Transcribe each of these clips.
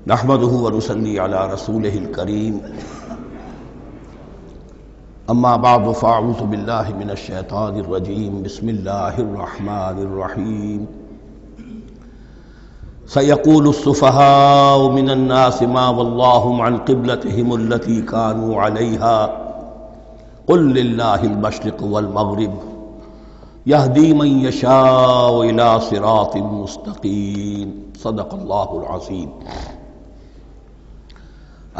نحمده ونصلي على رسوله الكريم اما بعد فاعوذ بالله من الشيطان الرجيم بسم الله الرحمن الرحيم سيقول السفهاء من الناس ما ولاهم عن قبلتهم التي كانوا عليها قل لله المشرق والمغرب يهدي من يشاء الى صراط مستقيم صدق اللہ العظیم۔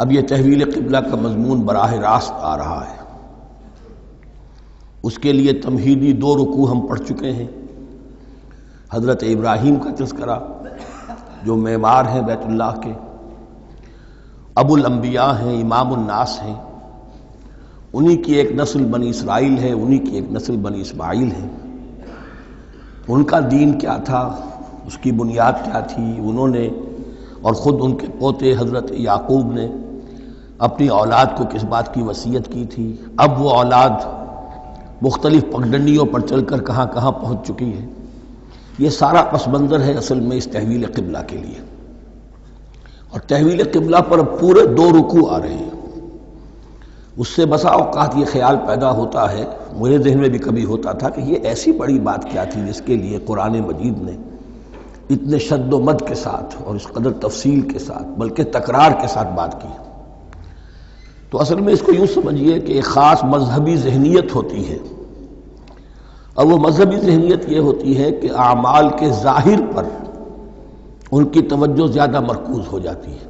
اب یہ تحویل قبلہ کا مضمون براہ راست آ رہا ہے۔ اس کے لیے تمہیدی 2 رکوع ہم پڑھ چکے ہیں۔ حضرت ابراہیم کا تذکرہ جو معمار ہیں بیت اللہ کے، ابو الانبیاء ہیں، امام الناس ہیں، انہی کی ایک نسل بنی اسرائیل ہے، انہی کی ایک نسل بنی اسماعیل ہے۔ ان کا دین کیا تھا، اس کی بنیاد کیا تھی، انہوں نے اور خود ان کے پوتے حضرت یعقوب نے اپنی اولاد کو کس بات کی وصیت کی تھی، اب وہ اولاد مختلف پگڈنڈیوں پر چل کر کہاں کہاں پہنچ چکی ہے، یہ سارا پس منظر ہے اصل میں اس تحویل قبلہ کے لیے۔ اور تحویل قبلہ پر اب پورے 2 رکوع آ رہے ہیں۔ اس سے بسا اوقات یہ خیال پیدا ہوتا ہے، میرے ذہن میں بھی کبھی ہوتا تھا کہ یہ ایسی بڑی بات کیا تھی جس کے لیے قرآن مجید نے اتنے شد و مد کے ساتھ اور اس قدر تفصیل کے ساتھ بلکہ تکرار کے ساتھ بات کی۔ تو اصل میں اس کو یوں سمجھیے کہ ایک خاص مذہبی ذہنیت ہوتی ہے، اور وہ مذہبی ذہنیت یہ ہوتی ہے کہ اعمال کے ظاہر پر ان کی توجہ زیادہ مرکوز ہو جاتی ہے،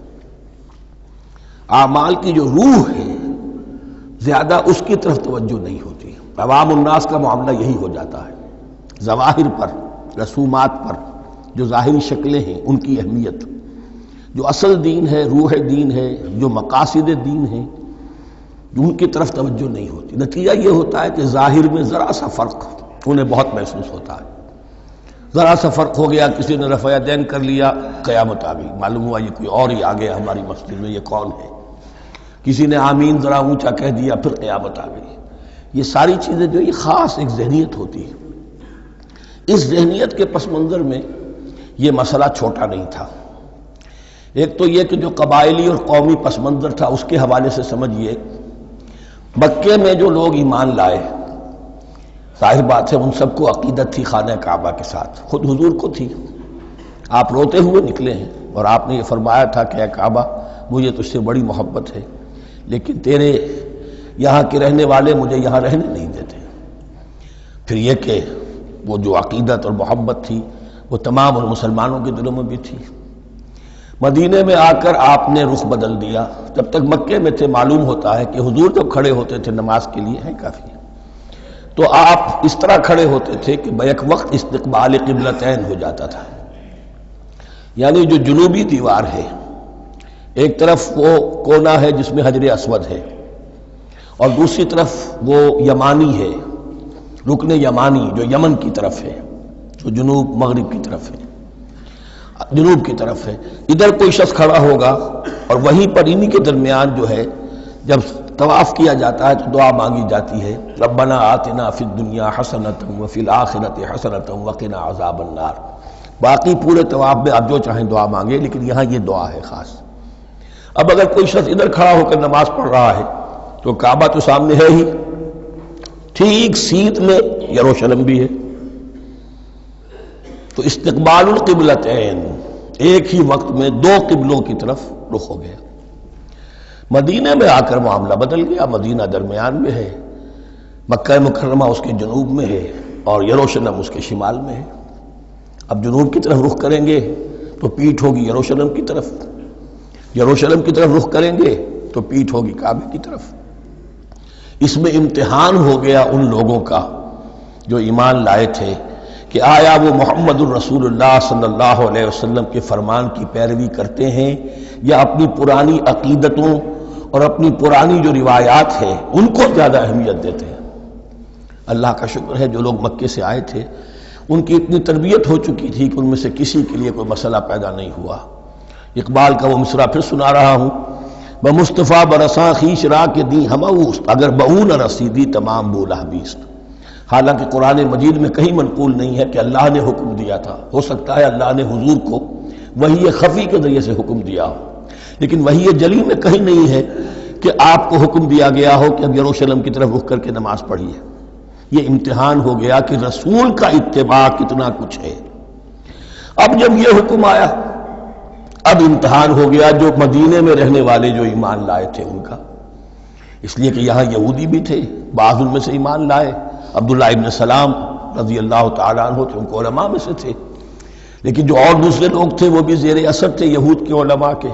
اعمال کی جو روح ہے زیادہ اس کی طرف توجہ نہیں ہوتی۔ عوام الناس کا معاملہ یہی ہو جاتا ہے، ظواہر پر، رسومات پر، جو ظاہری شکلیں ہیں ان کی اہمیت، جو اصل دین ہے، روح دین ہے، جو مقاصد دین ہیں، ان کی طرف توجہ نہیں ہوتی۔ نتیجہ یہ ہوتا ہے کہ ظاہر میں ذرا سا فرق انہیں بہت محسوس ہوتا ہے، ذرا سا فرق ہو گیا، کسی نے رفع یدین کر لیا، قیامت آ گئی، معلوم ہوا یہ کوئی اور ہی آ گیا ہماری مسجد میں، یہ کون ہے؟ کسی نے آمین ذرا اونچا کہہ دیا، پھر قیامت آ گئی۔ یہ ساری چیزیں جو یہ خاص ایک ذہنیت ہوتی ہے۔ اس ذہنیت کے پس منظر میں یہ مسئلہ چھوٹا نہیں تھا۔ ایک تو یہ کہ جو قبائلی اور قومی پس منظر تھا اس کے حوالے سے سمجھیے، مکے میں جو لوگ ایمان لائے، ظاہر بات ہے ان سب کو عقیدت تھی خانہ کعبہ کے ساتھ، خود حضور کو تھی۔ آپ روتے ہوئے نکلے ہیں اور آپ نے یہ فرمایا تھا کہ اے کعبہ مجھے تجھ سے بڑی محبت ہے، لیکن تیرے یہاں کے رہنے والے مجھے یہاں رہنے نہیں دیتے۔ پھر یہ کہ وہ جو عقیدت اور محبت تھی وہ تمام مسلمانوں کے دلوں میں بھی تھی۔ مدینے میں آ کر آپ نے رخ بدل دیا۔ جب تک مکے میں تھے معلوم ہوتا ہے کہ حضور جب کھڑے ہوتے تھے نماز کے لیے، ہے کافی، تو آپ اس طرح کھڑے ہوتے تھے کہ بیک وقت استقبال قبلتین ہو جاتا تھا، یعنی جو جنوبی دیوار ہے، ایک طرف وہ کونا ہے جس میں حجر اسود ہے، اور دوسری طرف وہ یمانی ہے، رکن یمانی جو یمن کی طرف ہے، جو جنوب مغرب کی طرف ہے، جنوب کی طرف ہے۔ ادھر کوئی شخص کھڑا ہوگا اور وہیں پر انہی کے درمیان جو ہے جب طواف کیا جاتا ہے تو دعا مانگی جاتی ہے، ربنا آتنا فی الدنیا حسنۃ وفی الآخرۃ حسنۃ وقنا عذاب النار۔ باقی پورے طواف میں آپ جو چاہیں دعا مانگے، لیکن یہاں یہ دعا ہے خاص۔ اب اگر کوئی شخص ادھر کھڑا ہو کر نماز پڑھ رہا ہے تو کعبہ تو سامنے ہے ہی، ٹھیک سیدھ میں یروشلم بھی ہے، تو استقبال القبلتین، ایک ہی وقت میں 2 قبلوں کی طرف رخ ہو گیا۔ مدینے میں آ کر معاملہ بدل گیا، مدینہ درمیان میں ہے، مکہ مکرمہ اس کے جنوب میں ہے اور یروشلم اس کے شمال میں ہے۔ اب جنوب کی طرف رخ کریں گے تو پیٹھ ہوگی یروشلم کی طرف، یروشلم کی طرف رخ کریں گے تو پیٹھ ہوگی کعبے کی طرف۔ اس میں امتحان ہو گیا ان لوگوں کا جو ایمان لائے تھے کہ آیا وہ محمد الرسول اللہ صلی اللہ علیہ وسلم کے فرمان کی پیروی کرتے ہیں یا اپنی پرانی عقیدتوں اور اپنی پرانی جو روایات ہیں ان کو زیادہ اہمیت دیتے ہیں۔ اللہ کا شکر ہے جو لوگ مکے سے آئے تھے ان کی اتنی تربیت ہو چکی تھی کہ ان میں سے کسی کے لیے کوئی مسئلہ پیدا نہیں ہوا۔ اقبال کا وہ مصرع پھر سنا رہا ہوں، بمصطفیٰ برساں خیش را کے دی ہموست اگر بہو نہ رسیدی تمام بولہ بیست۔ حالانکہ قرآن مجید میں کہیں منقول نہیں ہے کہ اللہ نے حکم دیا تھا، ہو سکتا ہے اللہ نے حضور کو وحی خفی کے ذریعے سے حکم دیا ہو، لیکن وحی جلی میں کہیں نہیں ہے کہ آپ کو حکم دیا گیا ہو کہ اب یروشلم کی طرف رخ کر کے نماز پڑھیے۔ یہ امتحان ہو گیا کہ رسول کا اتباع کتنا کچھ ہے۔ اب جب یہ حکم آیا، اب امتحان ہو گیا جو مدینے میں رہنے والے جو ایمان لائے تھے ان کا، اس لیے کہ یہاں یہودی بھی تھے، بعض ان میں سے ایمان لائے۔ عبداللہ ابن سلام رضی اللہ تعالیٰ عنہ تھے، ان کو علماء میں سے تھے، لیکن جو اور دوسرے لوگ تھے وہ بھی زیر اثر تھے یہود کے علماء کے،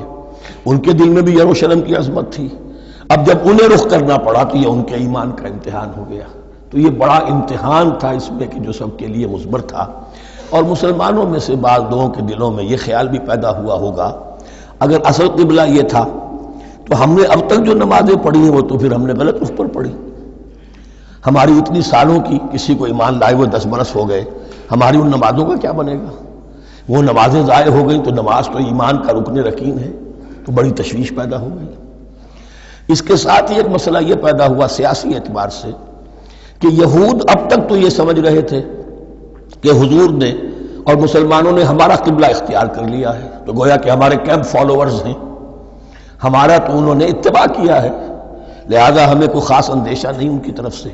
ان کے دل میں بھی یروشلم کی عظمت تھی۔ اب جب انہیں رخ کرنا پڑا تو یہ ان کے ایمان کا امتحان ہو گیا۔ تو یہ بڑا امتحان تھا اس میں کہ جو سب کے لیے مثبت تھا، اور مسلمانوں میں سے بعض لوگوں کے دلوں میں یہ خیال بھی پیدا ہوا ہوگا اگر اصل قبلہ یہ تھا تو ہم نے اب تک جو نمازیں پڑھی ہیں وہ تو پھر ہم نے غلط رخ پر پڑھی۔ ہماری اتنی سالوں کی، کسی کو ایمان لائے ہوئے 10 برس ہو گئے، ہماری ان نمازوں کا کیا بنے گا؟ وہ نمازیں ضائع ہو گئیں تو نماز تو ایمان کا رکن رکین ہے، تو بڑی تشویش پیدا ہو گئی۔ اس کے ساتھ ہی ایک مسئلہ یہ پیدا ہوا سیاسی اعتبار سے کہ یہود اب تک تو یہ سمجھ رہے تھے کہ حضور نے اور مسلمانوں نے ہمارا قبلہ اختیار کر لیا ہے، تو گویا کہ ہمارے کیمپ فالوورز ہیں، ہمارا تو انہوں نے اتباع کیا ہے، لہذا ہمیں کوئی خاص اندیشہ نہیں ان کی طرف سے۔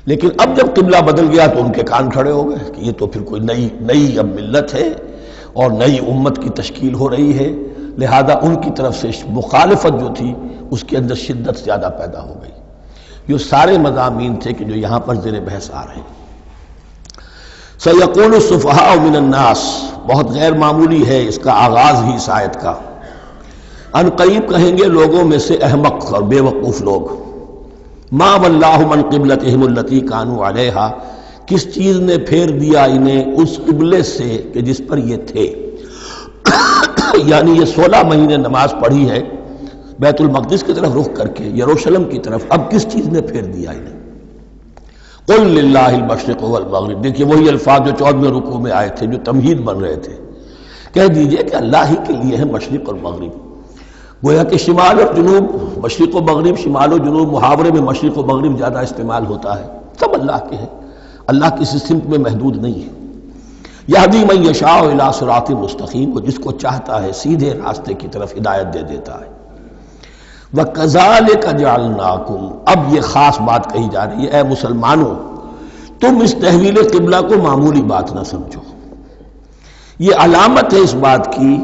لیکن اب جب قبلہ بدل گیا تو ان کے کان کھڑے ہو گئے کہ یہ تو پھر کوئی نئی اب ملت ہے اور نئی امت کی تشکیل ہو رہی ہے، لہذا ان کی طرف سے مخالفت جو تھی اس کے اندر شدت زیادہ پیدا ہو گئی۔ یہ سارے مضامین تھے کہ جو یہاں پر زیر بحث آ رہے ہیں۔ سَيَقُولُ السُّفَهَاءُ مِنَ النَّاسِ، بہت غیر معمولی ہے اس کا آغاز ہی اس آیت کا۔ ان قریب کہیں گے لوگوں میں سے احمق اور بے وقوف لوگ، ما وَاللَّهُ مَنْ قِبْلَتِهِمُ الَّتِي كَانُوا عَلَيْهَا، کس چیز نے پھیر دیا انہیں اس قبلے سے کہ جس پر یہ تھے۔ یعنی یہ 16 مہینے نماز پڑھی ہے بیت المقدس کی طرف رخ کر کے، یروشلم کی طرف، اب کس چیز نے پھیر دیا انہیں؟ قُلْ لِلَّهِ الْمَشْرِقُ وَالْمَغْرِبُ، دیکھیے وہی الفاظ جو 14ویں رکوع میں آئے تھے جو تمہید بن رہے تھے، کہہ دیجئے کہ اللہ ہی کے لیے ہے مشرق اور مغرب۔ گویا کہ شمال اور جنوب، مشرق و مغرب، شمال و جنوب، محاورے میں مشرق و مغرب زیادہ استعمال ہوتا ہے، سب اللہ کے ہیں، اللہ کسی سمت میں محدود نہیں ہے۔ یہدی من یشاء الی صراط مستقیم، وہ جس کو چاہتا ہے سیدھے راستے کی طرف ہدایت دے دیتا ہے۔ وَكَذَلِكَ جَعَلْنَاكُمْ، اب یہ خاص بات کہی جا رہی ہے، اے مسلمانوں تم اس تحویل قبلہ کو معمولی بات نہ سمجھو، یہ علامت ہے اس بات کی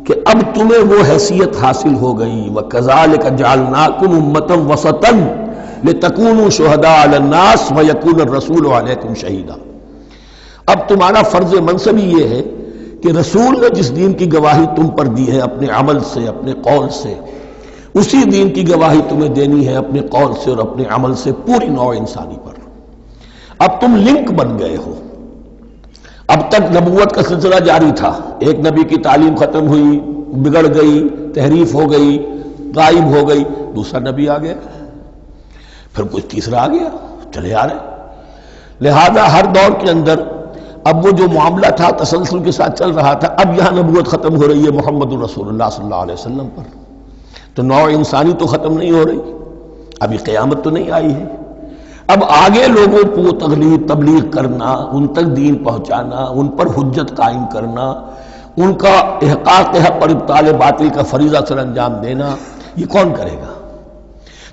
کہ اب تمہیں وہ حیثیت حاصل ہو گئی۔ وَكَذَلِكَ جَعَلْنَاكُمْ أُمَّةً وَسَطًا لِتَكُونُوا شُهَدَاءَ عَلَى النَّاسِ وَيَكُونَ الرَّسُولُ عَلَيْكُمْ شَهِيدًا، اب تمہارا فرض منصب یہ ہے کہ رسول نے جس دین کی گواہی تم پر دی ہے اپنے عمل سے، اپنے قول سے، اسی دین کی گواہی تمہیں دینی ہے اپنے قول سے اور اپنے عمل سے پوری نوع انسانی پر۔ اب تم لنک بن گئے ہو۔ اب تک نبوت کا سلسلہ جاری تھا، ایک نبی کی تعلیم ختم ہوئی، بگڑ گئی، تحریف ہو گئی، غائب ہو گئی، دوسرا نبی آ گیا، پھر کچھ تیسرا آ گیا، چلے آ رہے۔ لہذا ہر دور کے اندر اب وہ جو معاملہ تھا تسلسل کے ساتھ چل رہا تھا، اب یہاں نبوت ختم ہو رہی ہے محمد الرسول اللہ صلی اللہ علیہ وسلم پر، تو نوع انسانی تو ختم نہیں ہو رہی، ابھی قیامت تو نہیں آئی ہے۔ اب آگے لوگوں کو تبلیغ کرنا، ان تک دین پہنچانا، ان پر حجت قائم کرنا، ان کا احقاق حق اور ابطال باطل کا فریضہ سر انجام دینا، یہ کون کرے گا؟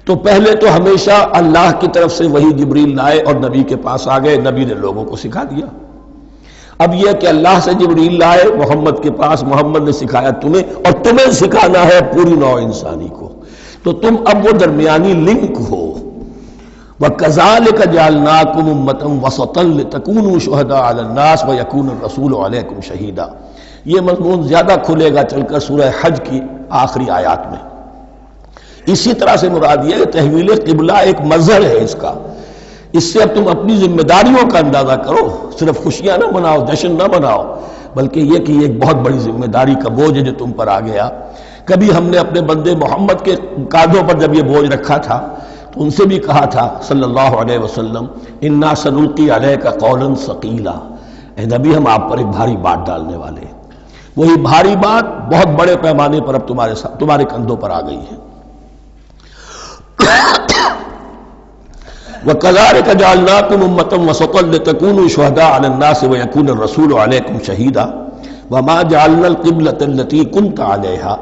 تو پہلے تو ہمیشہ اللہ کی طرف سے وہی جبریل لائے اور نبی کے پاس آ گئے، نبی نے لوگوں کو سکھا دیا۔ اب یہ کہ اللہ سے جبریل لائے محمد کے پاس، محمد نے سکھایا تمہیں، اور تمہیں سکھانا ہے پوری نوع انسانی کو، تو تم اب وہ درمیانی لنک ہو۔ وَكَذَلِكَ جَعَلْنَاكُمْ أُمَّةً وَسَطًا لِتَكُونُوا شُهَدَاءَ عَلَى النَّاسِ وَيَكُونَ الرَّسُولُ عَلَيْكُمْ شَهِيدًا۔ یہ مضمون زیادہ کھلے گا چل کر سورہ حج کی آخری آیات میں۔ اسی طرح سے مراد یہ ہے تحویل قبلہ ایک مظہر ہے اس کا، اس سے اب تم اپنی ذمہ داریوں کا اندازہ کرو، صرف خوشیاں نہ مناؤ، جشن نہ مناؤ، بلکہ یہ کہ یہ ایک بہت بڑی ذمہ داری کا بوجھ ہے جو تم پر آ گیا۔ کبھی ہم نے اپنے بندے محمد کے کاندھوں پر جب یہ بوجھ رکھا تھا تو ان سے بھی کہا تھا صلی اللہ علیہ وسلم، اِنَّا سَنُلْقِي عَلَيْكَ قَوْلًا ثَقِيلًا، اے نبی ہم آپ پر ایک بھاری بات ڈالنے والے ہیں۔ وہی بھاری بات بہت بڑے پیمانے پر اب تمہارے کندھوں پر آ گئی ہے۔ وَكَذَلِكَ جَعَلْنَاكُمْ أُمَّةً وَسَطًا لِتَكُونُوا شُهَدَاءَ عَلَى النَّاسِ وَيَكُونَ الرَّسُولُ عَلَيْكُمْ شَهِيدًا وَمَا جَعَلْنَا الْقِبْلَةَ الَّتِي كُنْتَ عَلَيْهَا،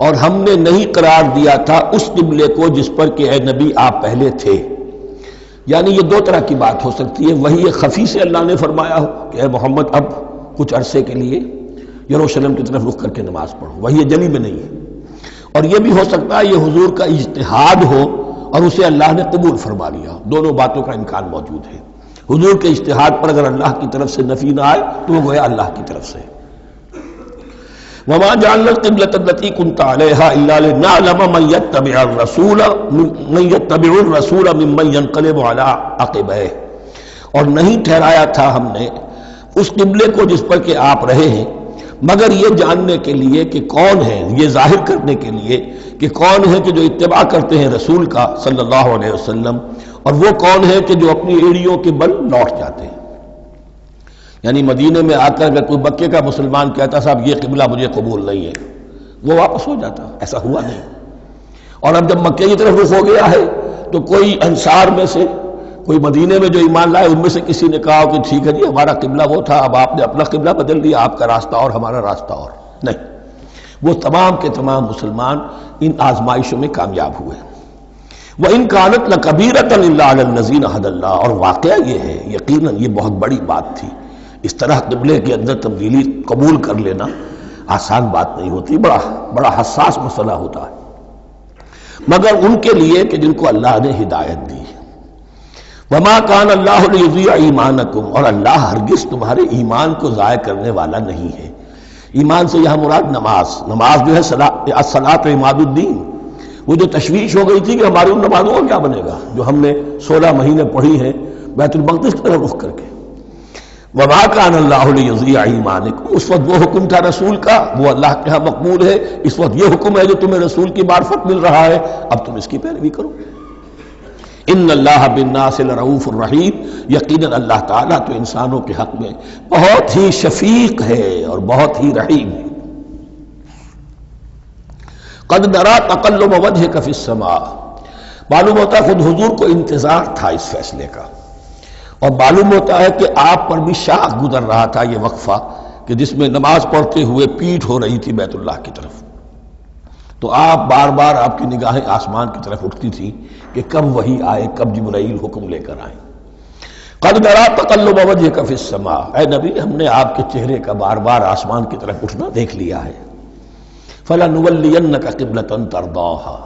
اور ہم نے نہیں قرار دیا تھا اس قبلے کو جس پر کہ اے نبی آپ پہلے تھے. یعنی یہ دو طرح کی بات ہو سکتی ہے. وہی خفی سے اللہ نے فرمایا ہو کہ اے محمد اب کچھ عرصے کے لیے یروشلم کی طرف رخ کر کے نماز پڑھو، وہی جلی میں نہیں ہے. اور یہ بھی ہو سکتا ہے یہ حضور کا اجتہاد ہو اور اسے اللہ نے قبول فرما لیا. دونوں باتوں کا امکان موجود ہے. حضور کے اجتہاد پر اگر اللہ کی طرف سے نفی نہ آئے تو وہ گویا اللہ کی طرف سے. وما جعلنا القبلة التي كنت عليها إلا لنعلم من يتبع الرسول ممن ينقلب على عقبيه. اور نہیں ٹھہرایا تھا ہم نے اس قبلے کو جس پر کہ آپ رہے ہیں مگر یہ جاننے کے لیے کہ کون ہے، یہ ظاہر کرنے کے لیے کہ کون ہے کہ جو اتباع کرتے ہیں رسول کا صلی اللہ علیہ وسلم، اور وہ کون ہے کہ جو اپنی ایڑیوں کے بل لوٹ جاتے ہیں. یعنی مدینے میں آ کر اگر کوئی مکے کا مسلمان کہتا صاحب یہ قبلہ مجھے قبول نہیں ہے، وہ واپس ہو جاتا. ایسا ہوا نہیں. اور اب جب مکے کی طرف رخ ہو گیا ہے تو کوئی انصار میں سے، کوئی مدینے میں جو ایمان لائے ان میں سے کسی نے کہا کہ ٹھیک ہے جی ہمارا قبلہ وہ تھا، اب آپ نے اپنا قبلہ بدل دیا، آپ کا راستہ اور ہمارا راستہ اور. نہیں، وہ تمام کے تمام مسلمان ان آزمائشوں میں کامیاب ہوئے. وَإِن كَانَتْ لَكَبِيرَةً إِلَّا عَلَى الَّذِينَ هَدَى اللَّهُ. اور واقعہ یہ ہے، یقیناً یہ بہت بڑی بات تھی. اس طرح قبلے کے اندر تبدیلی قبول کر لینا آسان بات نہیں ہوتی، بڑا حساس مسئلہ ہوتا ہے. مگر ان کے لیے کہ جن کو اللہ نے ہدایت دی. وما كان اللہ لیضیع ایمانکم. اور اللہ ہرگز تمہارے ایمان کو ضائع کرنے والا نہیں ہے. ایمان سے یہاں مراد نماز جو ہے الصلاۃ عماد الدین. وہ جو تشویش ہو گئی تھی کہ ہماری ان نمازوں کا کیا بنے گا جو ہم نے 16 مہینے پڑھی ہیں بیت المقدس کی طرف رخ کر کے. وما كان اللہ لیضیع ایمانکم. اس وقت وہ حکم تھا رسول کا، وہ اللہ کے ہاں مقبول ہے. اس وقت یہ حکم ہے جو تمہیں رسول کی معرفت مل رہا ہے، اب تم اس کی پیروی کرو. ان اللہ بالناس لرؤوف الرحیم. یقیناً اللہ تعالیٰ تو انسانوں کے حق میں بہت ہی شفیق ہے اور بہت ہی رحیم ہے. قد نرى تقلب وجهك في السماء. معلوم ہوتا ہے خود حضور کو انتظار تھا اس فیصلے کا، اور معلوم ہوتا ہے کہ آپ پر بھی شاخ گزر رہا تھا یہ وقفہ کہ جس میں نماز پڑھتے ہوئے پیٹھ ہو رہی تھی بیت اللہ کی طرف. تو آپ بار بار آپ کی نگاہیں آسمان کی طرف اٹھتی تھی کہ کب وحی آئے، کب جبرائیل حکم لے کر آئے. قد نرى تقلب وجهك في السماء. اے نبی ہم نے آپ کے چہرے کا بار بار آسمان کی طرف اٹھنا دیکھ لیا ہے. فَلَنُوَلِّيَنَّكَ قِبْلَةً تَرْضَاهَا.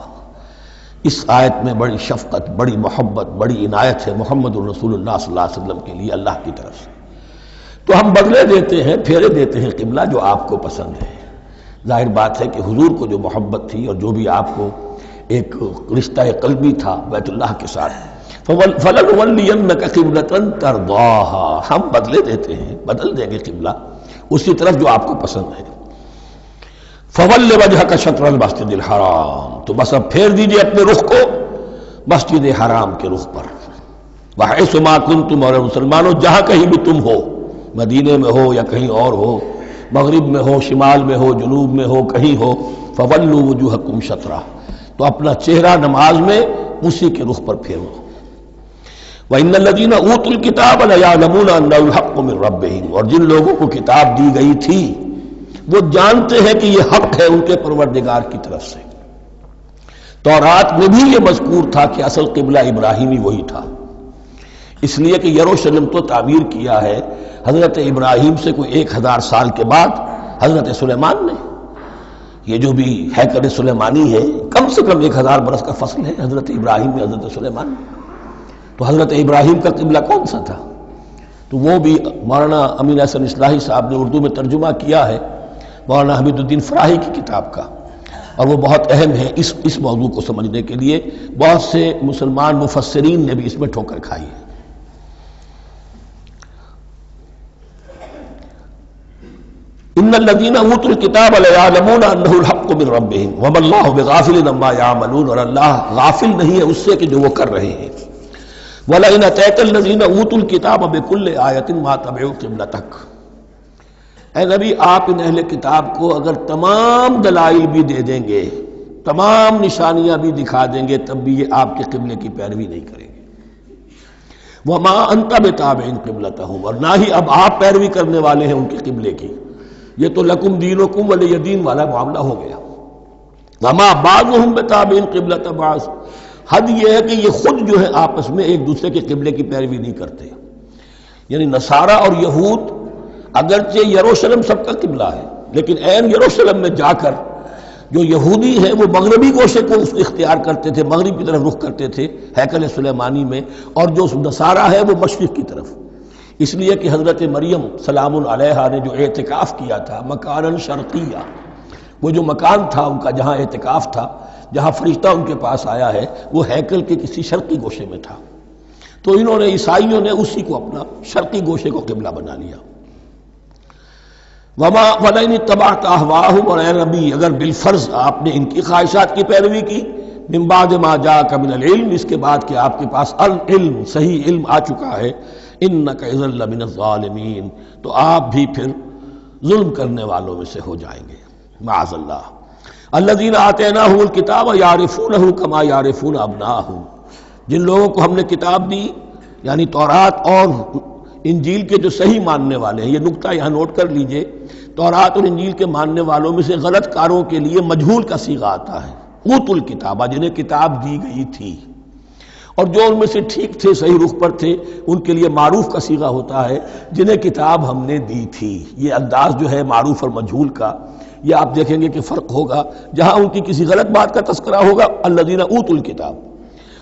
اس آیت میں بڑی شفقت، بڑی محبت، بڑی عنایت ہے محمد الرسول اللہ صلی اللہ علیہ وسلم کے لیے اللہ کی طرف سے. تو ہم بدلے دیتے ہیں، پھیرے دیتے ہیں قبلہ جو آپ کو پسند ہے. ظاہر بات ہے کہ حضور کو جو محبت تھی اور جو بھی آپ کو ایک رشتہ قلبی تھا بیت اللہ کے ساتھ، فَلَنُوَلِّيَنَّكَ قِبْلَةً تَرْضَاهَا. ہم بدلے دیتے ہیں، بدل دیں گے قبلہ اسی طرف جو آپ کو پسند ہے. فَوَلِّ وَجْهَكَ شَطْرَ الْمَسْجِدِ الْحَرَامِ. تو بس اب پھیر دیجئے اپنے رخ کو مسجد حرام کے رخ پر. وَحَيْثُ مَا كُنْتُمْ. اور مسلمانوں جہاں کہیں بھی تم ہو، مدینے میں ہو یا کہیں اور ہو، مغرب میں ہو، شمال میں ہو، جنوب میں ہو، کہیں ہو، فَوَلُّوا وُجُوهَكُمْ شَطْرَهُ. تو اپنا چہرہ نماز میں اسی کے رخ پر پھیرو. وَإِنَّ الَّذِينَ أُوتُوا الْكِتَابَ لَيَعْلَمُونَ أَنَّهُ الْحَقُّ مِنْ رَبِّهِمْ. اور جن لوگوں کو کتاب دی گئی تھی وہ جانتے ہیں کہ یہ حق ہے ان کے پروردگار کی طرف سے. تورات میں بھی یہ مذکور تھا کہ اصل قبلہ ابراہیمی وہی تھا، اس لیے کہ یروشلم تو تعمیر کیا ہے حضرت ابراہیم سے کوئی 1000 سال کے بعد حضرت سلیمان نے. یہ جو بھی ہیکل سلیمانی ہے کم سے کم 1000 برس کا فصل ہے حضرت ابراہیم میں حضرت سلیمان میں. تو حضرت ابراہیم کا قبلہ کون سا تھا؟ تو وہ بھی مولانا امین احسن اصلاحی صاحب نے اردو میں ترجمہ کیا ہے مولانا حمید الدین فراہی کی کتاب کا، اور وہ بہت اہم ہے اس موضوع کو سمجھنے کے لیے. بہت سے مسلمان مفسرین نے بھی اس میں ٹھوکر کھائی ہے. ان الذين اوتوا الكتاب ليعلمون انه الحق من ربهم وما الله بغافل عما يعملون. اور اللہ غافل نہیں ہے اس سے کہ جو وہ کر رہے ہیں. ولئن اتاك الذين اوتوا الكتاب بكل آية ما تبعوا قبلتك. اے نبی آپ ان اہل کتاب کو اگر تمام دلائل بھی دے دیں گے، تمام نشانیاں بھی دکھا دیں گے، تب بھی یہ آپ کے قبلے کی پیروی نہیں کریں گے. وما انت بتابع قبلتهم. اور نہ ہی اب آپ پیروی کرنے والے ہیں ان کے قبلے کی. یہ تو لکم دینکم ولی دین والا معاملہ ہو گیا. وما بعضهم بتابع قبلۃ بعض، حد یہ ہے کہ یہ خود جو ہے آپس میں ایک دوسرے کے قبلے کی پیروی نہیں کرتے. یعنی نصارہ اور یہود اگرچہ یروشلم سب کا قبلہ ہے، لیکن عین یروشلم میں جا کر جو یہودی ہیں وہ مغربی گوشے کو اختیار کرتے تھے، مغرب کی طرف رخ کرتے تھے ہیکل سلیمانی میں، اور جو نصارہ ہے وہ مشرق کی طرف. اس لیے کہ حضرت مریم سلام علیہا نے جو اعتکاف کیا تھا مکاناً شرقیہ، وہ جو مکان تھا ان کا جہاں اعتکاف تھا، جہاں فرشتہ ان کے پاس آیا ہے، وہ ہیکل کے کسی شرقی گوشے میں تھا. تو انہوں نے عیسائیوں نے اسی کو اپنا شرقی گوشے کو قبلہ بنا لیا. وما ولئن اتبعت اهواءهم، اور اے نبی اگر بالفرض آپ نے ان کی خواہشات کی پیروی کی، من بعد ما جاءك من العلم، اس کے بعد کہ آپ کے پاس العلم صحیح علم آ چکا ہے، انك اذا لمن الظالمین، تو آپ بھی پھر ظلم کرنے والوں میں سے ہو جائیں گے معاذ اللہ. الذین آتیناہم الکتاب یعرفونہ کما یعرفون ابناءہم، جن لوگوں کو ہم نے کتاب دی یعنی تورات اور انجیل کے جو صحیح ماننے والے ہیں، یہ نکتہ یہاں نوٹ کر لیجئے، تورات اور انجیل کے ماننے والوں میں سے غلط کاروں کے لیے مجہول کا صیغہ آتا ہے، اوتوا الکتاب، جنہیں کتاب دی گئی تھی، اور جو ان میں سے ٹھیک تھے صحیح رخ پر تھے ان کے لیے معروف کا صیغہ ہوتا ہے جنہیں کتاب ہم نے دی تھی. یہ انداز جو ہے معروف اور مجہول کا، یہ آپ دیکھیں گے کہ فرق ہوگا. جہاں ان کی کسی غلط بات کا تذکرہ ہوگا الذین اوتوا الکتاب،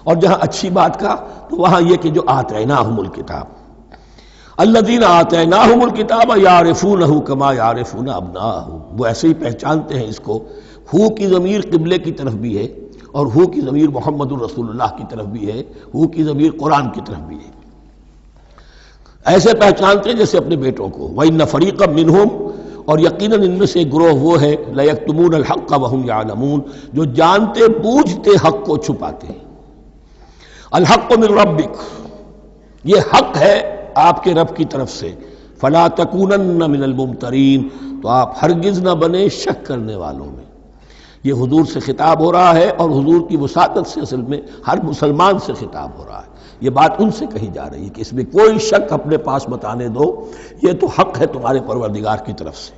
اور جہاں اچھی بات کا تو وہاں یہ کہ جو آتیناہم الکتاب، الذین آتیناہم الکتاب یعرفونہ کما یعرفون ابناءہم، وہ ایسے ہی پہچانتے ہیں اس کو. ہو کی ضمیر قبلے کی طرف بھی ہے، اور ہو کی ضمیر محمد الرسول اللہ کی طرف بھی ہے، ہو کی ضمیر قرآن کی طرف بھی ہے. ایسے پہچانتے ہیں جیسے اپنے بیٹوں کو. وَإِنَّ فَرِيقًا مِّنْهُمْ، اور یقیناً ان میں سے ایک گروہ وہ ہے لَيَكْتُمُونَ الْحَقَّ وَهُمْ يَعْلَمُونَ، جو جانتے بوجھتے حق کو چھپاتے ہیں. الحق من ربک، یہ حق ہے آپ کے رب کی طرف سے. فلا تکونن من الممترین، تو آپ ہرگز نہ بنے شک کرنے والوں میں. یہ حضور سے خطاب ہو رہا ہے، اور حضور کی وساطت سے اصل میں ہر مسلمان سے خطاب ہو رہا ہے. یہ بات ان سے کہی جا رہی ہے کہ اس میں کوئی شک اپنے پاس بتانے دو، یہ تو حق ہے تمہارے پروردگار کی طرف سے.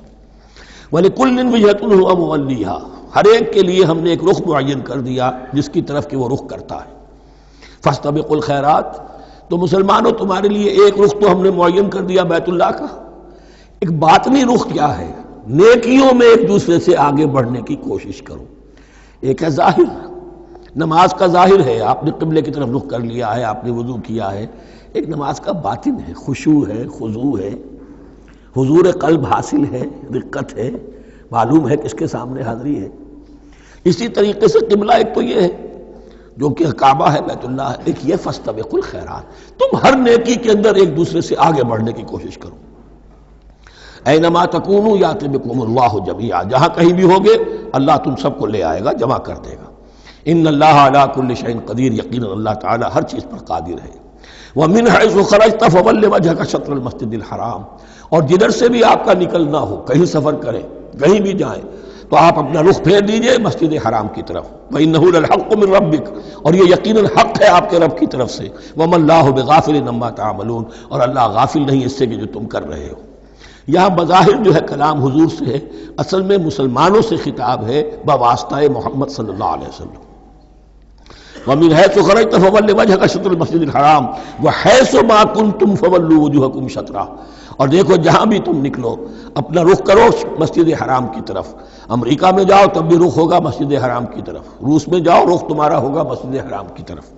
وَلِكُلٍّ وِجْهَةٌ هُوَ مُوَلِّيهَا، ہر ایک کے لیے ہم نے ایک رخ معین کر دیا جس کی طرف کہ وہ رخ کرتا ہے. فَاسْتَبِقُوا الْخَيْرَاتِ، تو مسلمانوں تمہارے لیے ایک رخ تو ہم نے معین کر دیا بیت اللہ کا. ایک باطنی رخ کیا ہے؟ نیکیوں میں ایک دوسرے سے آگے بڑھنے کی کوشش کرو. ایک ہے ظاہر، نماز کا ظاہر ہے، آپ نے قبلے کی طرف رخ کر لیا ہے، آپ نے وضو کیا ہے. ایک نماز کا باطن ہے، خشوع ہے، خضوع ہے، حضور قلب حاصل ہے، رقت ہے، معلوم ہے کس کے سامنے حاضری ہے. اسی طریقے سے قبلہ ایک تو یہ ہے جو کہ کعبہ ہے، بیت اللہ ہے، ایک یہ فاستبقوا الخیرات، تم ہر نیکی کے اندر ایک دوسرے سے آگے بڑھنے کی کوشش کرو. اینما تکونوا یاتی بکم اللہ جمیعا، جہاں کہیں بھی ہوگے اللہ تم سب کو لے آئے گا، جمع کر دے گا. ان اللہ علی کل شیء قدیر، یقینا اللہ تعالی ہر چیز پر قادر ہے. ومن حیث خرجت فول وجهک شطر المسجد الحرام، اور جدھر سے بھی آپ کا نکلنا ہو، کہیں سفر کریں، کہیں بھی جائیں، تو آپ اپنا رخ پھیر دیجئے مسجد حرام کی طرف. وَإِنَّهُ لَلْحَقُّ مِن رَبِّكَ، اور یہ یقیناً حق ہے آپ کے رب کی طرف سے. وَمَا اللَّهُ بِغَافِلٍ عَمَّا تَعْمَلُونَ، اور اللہ غافل نہیں اس سے کہ جو تم کر رہے ہو. یہاں بظاہر جو ہے کلام حضور سے ہے، اصل میں مسلمانوں سے خطاب ہے بواسطہ محمد صلی اللہ علیہ وسلم. وَمِنْ حَيْثُ خَرَجْتَ فَوَلِّ وَجْهَكَ شَطْرَ الْمَسْجِدِ الْحَرَامِ وَحَيْثُ مَا كُنْتُمْ فَوَلُّوا وُجُوهَكُمْ شَطْرَهُ، اور دیکھو جہاں بھی تم نکلو اپنا رخ کرو مسجد حرام کی طرف. امریکہ میں جاؤ تب بھی رخ ہوگا مسجد حرام کی طرف، روس میں جاؤ رخ تمہارا ہوگا مسجد حرام کی طرف.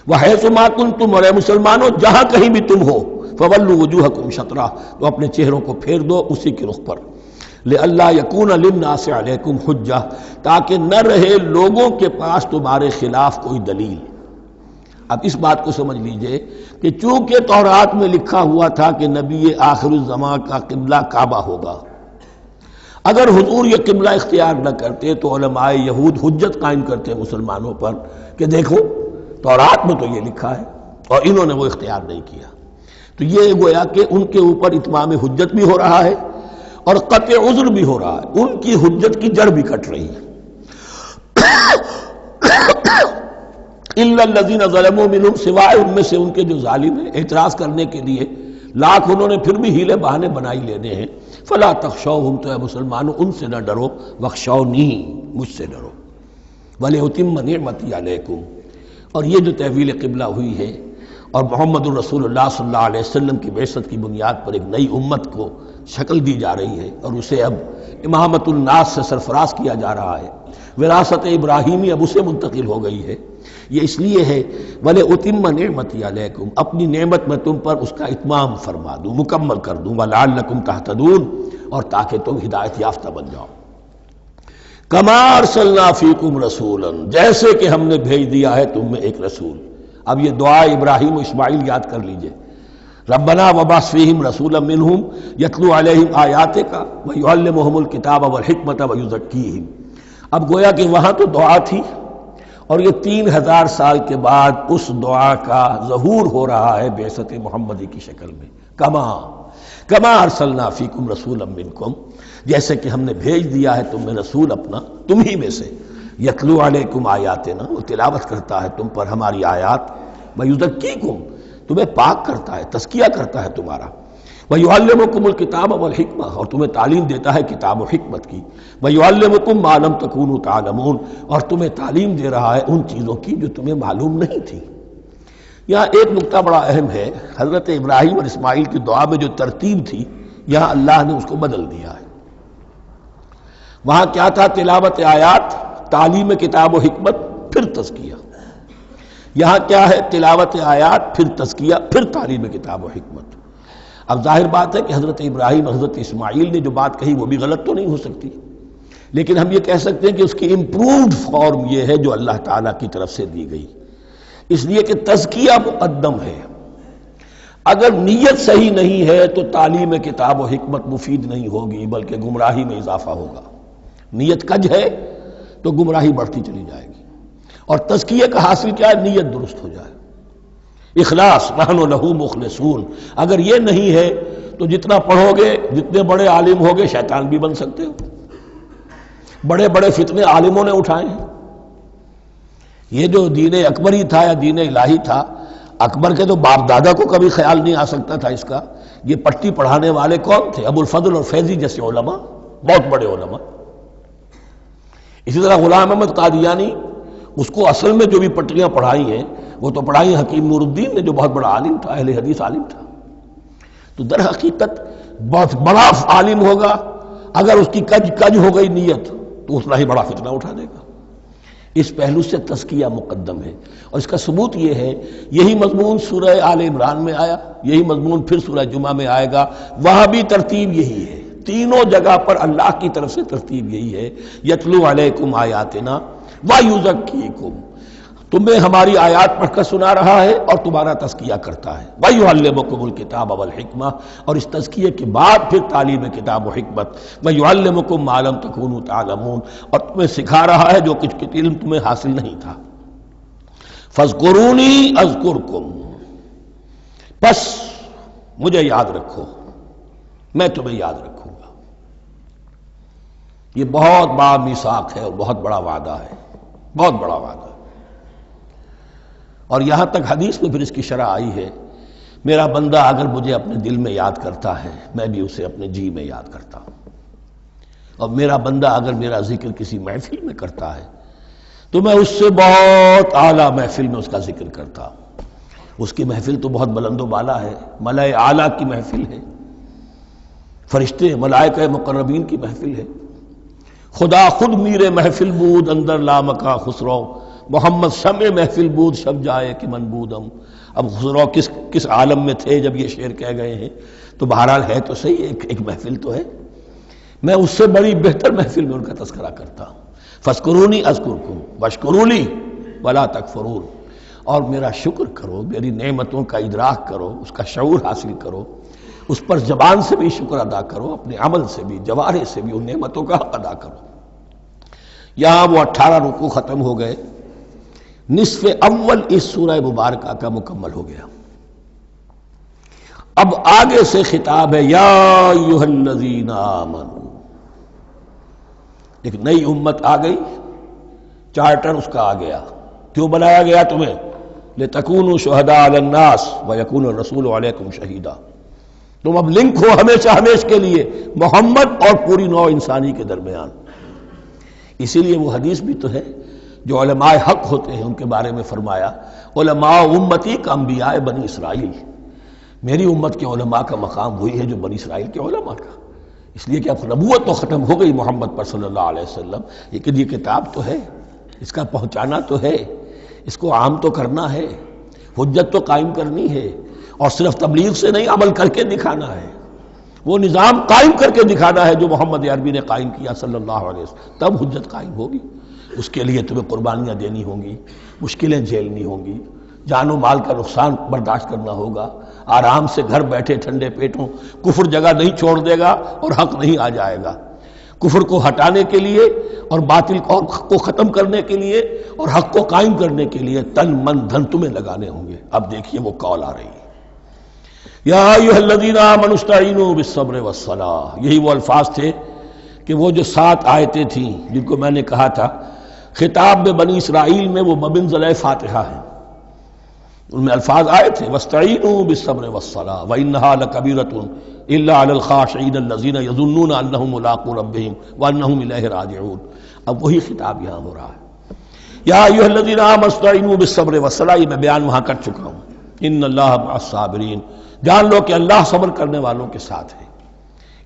وَحَيْثُ مَا كُنْتُمْ، اور اے مسلمانوں جہاں کہیں بھی تم ہو، فَوَلُّوا وُجُوهَكُمْ شَطْرَهُ، تو اپنے چہروں کو پھیر دو اسی کے رخ پر. لِأَلَّا يَكُونَ لِلنَّاسِ عَلَيْكُمْ حُجَّةٌ، تاکہ نہ رہے لوگوں کے پاس تمہارے خلاف کوئی دلیل. اب اس بات کو سمجھ لیجئے کہ چونکہ تورات میں لکھا ہوا تھا کہ نبی آخر الزمان کا قبلہ کعبہ ہوگا، اگر حضور یہ قبلہ اختیار نہ کرتے تو علماء یہود حجت قائم کرتے مسلمانوں پر کہ دیکھو تورات میں تو یہ لکھا ہے اور انہوں نے وہ اختیار نہیں کیا. تو یہ گویا کہ ان کے اوپر اتمام حجت بھی ہو رہا ہے اور قطع عذر بھی ہو رہا ہے، ان کی حجت کی جڑ بھی کٹ رہی ہے. الا الذین ظلموا منہم، سوائے ان میں سے ان کے جو ظالم ہیں، اعتراض کرنے کے لیے لاکھ انہوں نے پھر بھی ہیلے بہانے بنائی لینے ہیں. فلا تخشوہم، تو اے مسلمانوں ان سے نہ ڈرو، واخشونی، مجھ سے ڈرو. وَلِأُتِمَّ نِعْمَتِي عَلَيْكُمْ، اور یہ جو تحویل قبلہ ہوئی ہے اور محمد الرسول اللہ صلی اللہ علیہ وسلم کی بعثت کی بنیاد پر ایک نئی امت کو شکل دی جا رہی ہے اور اسے اب امامت الناس سے سرفراز کیا جا رہا ہے، وراثت ابراہیمی اب اسے منتقل ہو گئی ہے، یہ اس لیے ہے وَلِأُتِمَّ نِعْمَتِي عَلَيْكُمْ، اپنی نعمت میں تم پر اس کا اتمام فرما دوں، مکمل کر دوں، وَلَعَلَّكُمْ تَهْتَدُونَ، اور تاکہ تم ہدایت یافتہ بن جاؤ۔ کما ارسلنا فیکم رسولا، جیسے کہ ہم نے بھیج دیا ہے تم میں ایک رسول۔ اب یہ دعا ابراہیم و اسماعیل یاد کر لیجئے، ربنا وبعث فیہم رسولا منہم یتلو علیہم آیاتک ویعلمہم الکتاب والحکمت ویزکیہم۔ اب گویا کہ وہاں تو دعا تھی اور یہ 3000 سال کے بعد اس دعا کا ظہور ہو رہا ہے بعثت محمدی کی شکل میں۔ کما ارسلنا فیکم رسولا منکم، جیسے کہ ہم نے بھیج دیا ہے تم میں رسول اپنا، تم ہی میں سے، یتلو علیکم آیاتنا، وہ تلاوت کرتا ہے تم پر ہماری آیات، ویزکیکم، تمہیں پاک کرتا ہے، تزکیہ کرتا ہے تمہارا، ویعلمکم الکتاب والحکمہ، اور تمہیں تعلیم دیتا ہے کتاب و حکمت کی، ویعلمکم ما لم تکونوا تعلمون، اور تمہیں تعلیم دے رہا ہے ان چیزوں کی جو تمہیں معلوم نہیں تھی۔ یہاں ایک نکتہ بڑا اہم ہے، حضرت ابراہیم اور اسماعیل کی دعا میں جو ترتیب تھی یہاں اللہ نے اس کو بدل دیا ہے۔ وہاں کیا تھا؟ تلاوت آیات، تعلیم کتاب و حکمت، پھر تزکیہ۔ یہاں کیا ہے؟ تلاوت آیات، پھر تزکیہ، پھر تعلیم کتاب و حکمت۔ اب ظاہر بات ہے کہ حضرت ابراہیم حضرت اسماعیل نے جو بات کہی وہ بھی غلط تو نہیں ہو سکتی، لیکن ہم یہ کہہ سکتے ہیں کہ اس کی امپرووڈ فارم یہ ہے جو اللہ تعالیٰ کی طرف سے دی گئی، اس لیے کہ تزکیہ مقدم ہے۔ اگر نیت صحیح نہیں ہے تو تعلیم کتاب و حکمت مفید نہیں ہوگی بلکہ گمراہی میں اضافہ ہوگا۔ نیت کج ہے تو گمراہی بڑھتی چلی جائے گی، اور تزکیہ کا حاصل کیا ہے؟ نیت درست ہو جائے، اخلاص، نحن لہ مخلصون۔ اگر یہ نہیں ہے تو جتنا پڑھو گے، جتنے بڑے عالم ہوگے، شیطان بھی بن سکتے ہو۔ بڑے بڑے فتنے عالموں نے اٹھائے ہیں۔ یہ جو دین اکبری تھا یا دین الہی تھا، اکبر کے تو باپ دادا کو کبھی خیال نہیں آ سکتا تھا اس کا۔ یہ پٹی پڑھانے والے کون تھے؟ ابو الفضل اور فیضی جیسے علماء، بہت بڑے علماء۔ اسی طرح غلام احمد قادیانی، اس کو اصل میں جو بھی پٹیاں پڑھائی ہیں وہ تو پڑھائی حکیم نور الدین نے، جو بہت بڑا عالم تھا، اہل حدیث عالم تھا۔ تو در حقیقت بہت بڑا عالم ہوگا، اگر اس کی کج ہو گئی نیت تو اتنا ہی بڑا فتنہ اٹھا دے گا۔ اس پہلو سے تزکیہ مقدم ہے، اور اس کا ثبوت یہ ہے، یہی مضمون سورہ آل عمران میں آیا، یہی مضمون پھر سورہ جمعہ میں آئے گا، وہاں بھی ترتیب یہی ہے۔ تینوں جگہ پر اللہ کی طرف سے ترتیب یہی ہے، یتلو علیکم آیاتنا ویزکیکم، تمہیں ہماری آیات پڑھ کر سنا رہا ہے اور تمہارا تزکیہ کرتا ہے، ویعلمکم الکتاب والحکمہ، اور اس تزکیے کے بعد پھر تعلیم کتاب و حکمت، ویعلمکم ما لم تکونوا تعلمون، اور تمہیں سکھا رہا ہے جو کچھ علم تمہیں حاصل نہیں تھا۔ فاذکرونی اذکرکم، پس مجھے یاد رکھو، میں تمہیں یاد رکھوں گا۔ یہ بہت بڑا میثاق ہے اور بہت بڑا وعدہ ہے، بہت بڑا وعدہ ہے۔ اور یہاں تک حدیث میں پھر اس کی شرح آئی ہے، میرا بندہ اگر مجھے اپنے دل میں یاد کرتا ہے میں بھی اسے اپنے جی میں یاد کرتا ہوں، اور میرا بندہ اگر میرا ذکر کسی محفل میں کرتا ہے تو میں اس سے بہت اعلیٰ محفل میں اس کا ذکر کرتا ہوں۔ اس کی محفل تو بہت بلند و بالا ہے، ملائے اعلیٰ کی محفل ہے، فرشتے ملائکہ مقربین کی محفل ہے۔ خدا خود میر محفل بود اندر لامکا خسرو، محمد شمع محفل بود شب جائے کہ من بودم۔ اب خسرو کس عالم میں تھے جب یہ شعر کہہ گئے ہیں؟ تو بہرحال ہے تو صحیح، ایک محفل تو ہے، میں اس سے بڑی بہتر محفل میں ان کا تذکرہ کرتا ہوں۔ فاذکرونی اذکرکم واشکروا لی ولا تکفرون، اور میرا شکر کرو، میری نعمتوں کا ادراک کرو، اس کا شعور حاصل کرو، اس پر زبان سے بھی شکر ادا کرو، اپنے عمل سے بھی، جوارح سے بھی ان نعمتوں کا حق ادا کرو۔ یہاں وہ 18 رکوع ختم ہو گئے، نصف اول اس سورہ مبارکہ کا مکمل ہو گیا۔ اب آگے سے خطاب ہے، یا ایھا الذین آمنوا، ایک نئی امت آ گئی، چارٹر اس کا آ گیا۔ کیوں بنایا گیا تمہیں؟ لتکونوا شہداء علی الناس ویکون الرسول علیکم شہیدا، تم اب لنک ہو ہمیشہ ہمیشہ کے لیے محمد اور پوری نوع انسانی کے درمیان۔ اسی لیے وہ حدیث بھی تو ہے جو علماء حق ہوتے ہیں ان کے بارے میں فرمایا علماء امتی کا انبیاء بنی اسرائیل، میری امت کے علماء کا مقام وہی ہے جو بنی اسرائیل کے علماء کا، اس لیے کہ اب نبوت تو ختم ہو گئی محمد پر صلی اللہ علیہ وسلم، لیکن یہ کتاب تو ہے، اس کا پہنچانا تو ہے، اس کو عام تو کرنا ہے، حجت تو قائم کرنی ہے، اور صرف تبلیغ سے نہیں عمل کر کے دکھانا ہے، وہ نظام قائم کر کے دکھانا ہے جو محمد عربی نے قائم کیا صلی اللہ علیہ وسلم، تب حجت قائم ہوگی۔ اس کے لیے تمہیں قربانیاں دینی ہوں گی، مشکلیں جھیلنی ہوں گی، جان و مال کا نقصان برداشت کرنا ہوگا، آرام سے گھر بیٹھے ٹھنڈے پیٹوں کفر جگہ نہیں چھوڑ دے گا اور حق نہیں آ جائے گا، کفر کو ہٹانے کے لیے اور باطل کو ختم کرنے کے لیے اور حق کو قائم کرنے کے لیے تن من دھن تمہیں لگانے ہوں گے۔ اب دیکھیے وہ کال آ رہی ہے، یا ایھا الذین آمنوا استعینوا بالصبر والصلاۃ، یہی وہ الفاظ تھے کہ وہ جو 7 آیتیں تھیں جن کو میں نے کہا تھا خطاب میں بنی اسرائیل میں وہ بمنزلہ فاتحہ ہیں، ان میں الفاظ آئے تھے واستعینوا بالصبر والصلاۃ وانھا لکبیرۃ الا علی الخاشعین الذین یظنون انہم ملاقو ربہم وانہم الیہ راجعون۔ اب وہی خطاب یہاں ہو رہا ہے، یا ایھا الذین آمنوا استعینوا بالصبر والصلاۃ، یہ میں بیان وہاں کر چکا ہوں، ان اللہ مع الصابرین، جان لو کہ اللہ صبر کرنے والوں کے ساتھ ہے۔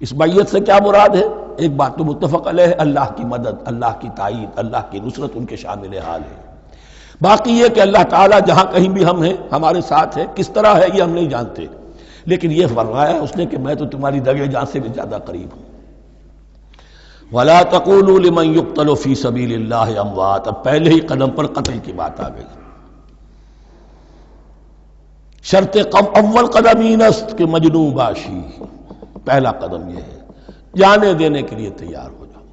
اس بیعت سے کیا مراد ہے؟ ایک بات تو متفق علیہ ہے، اللہ کی مدد، اللہ کی تائید، اللہ کی نصرت ان کے شامل حال ہے۔ باقی یہ کہ اللہ تعالیٰ جہاں کہیں بھی ہم ہیں ہمارے ساتھ ہے، کس طرح ہے یہ ہم نہیں جانتے، لیکن یہ فرمایا اس نے کہ میں تو تمہاری دگے جان سے بھی زیادہ قریب ہوں۔ وَلَا تَقُولُوا لِمَنْ يُقْتَلُ فِي سَبِيلِ اللَّهِ أَمْوَاتٌ، اب پہلے ہی قدم پر قتل کی بات آ گئی۔ شرط اول قدم این است کہ مجنون باشی، پہلا قدم یہ ہے جانے دینے کے لیے تیار ہو جاؤ۔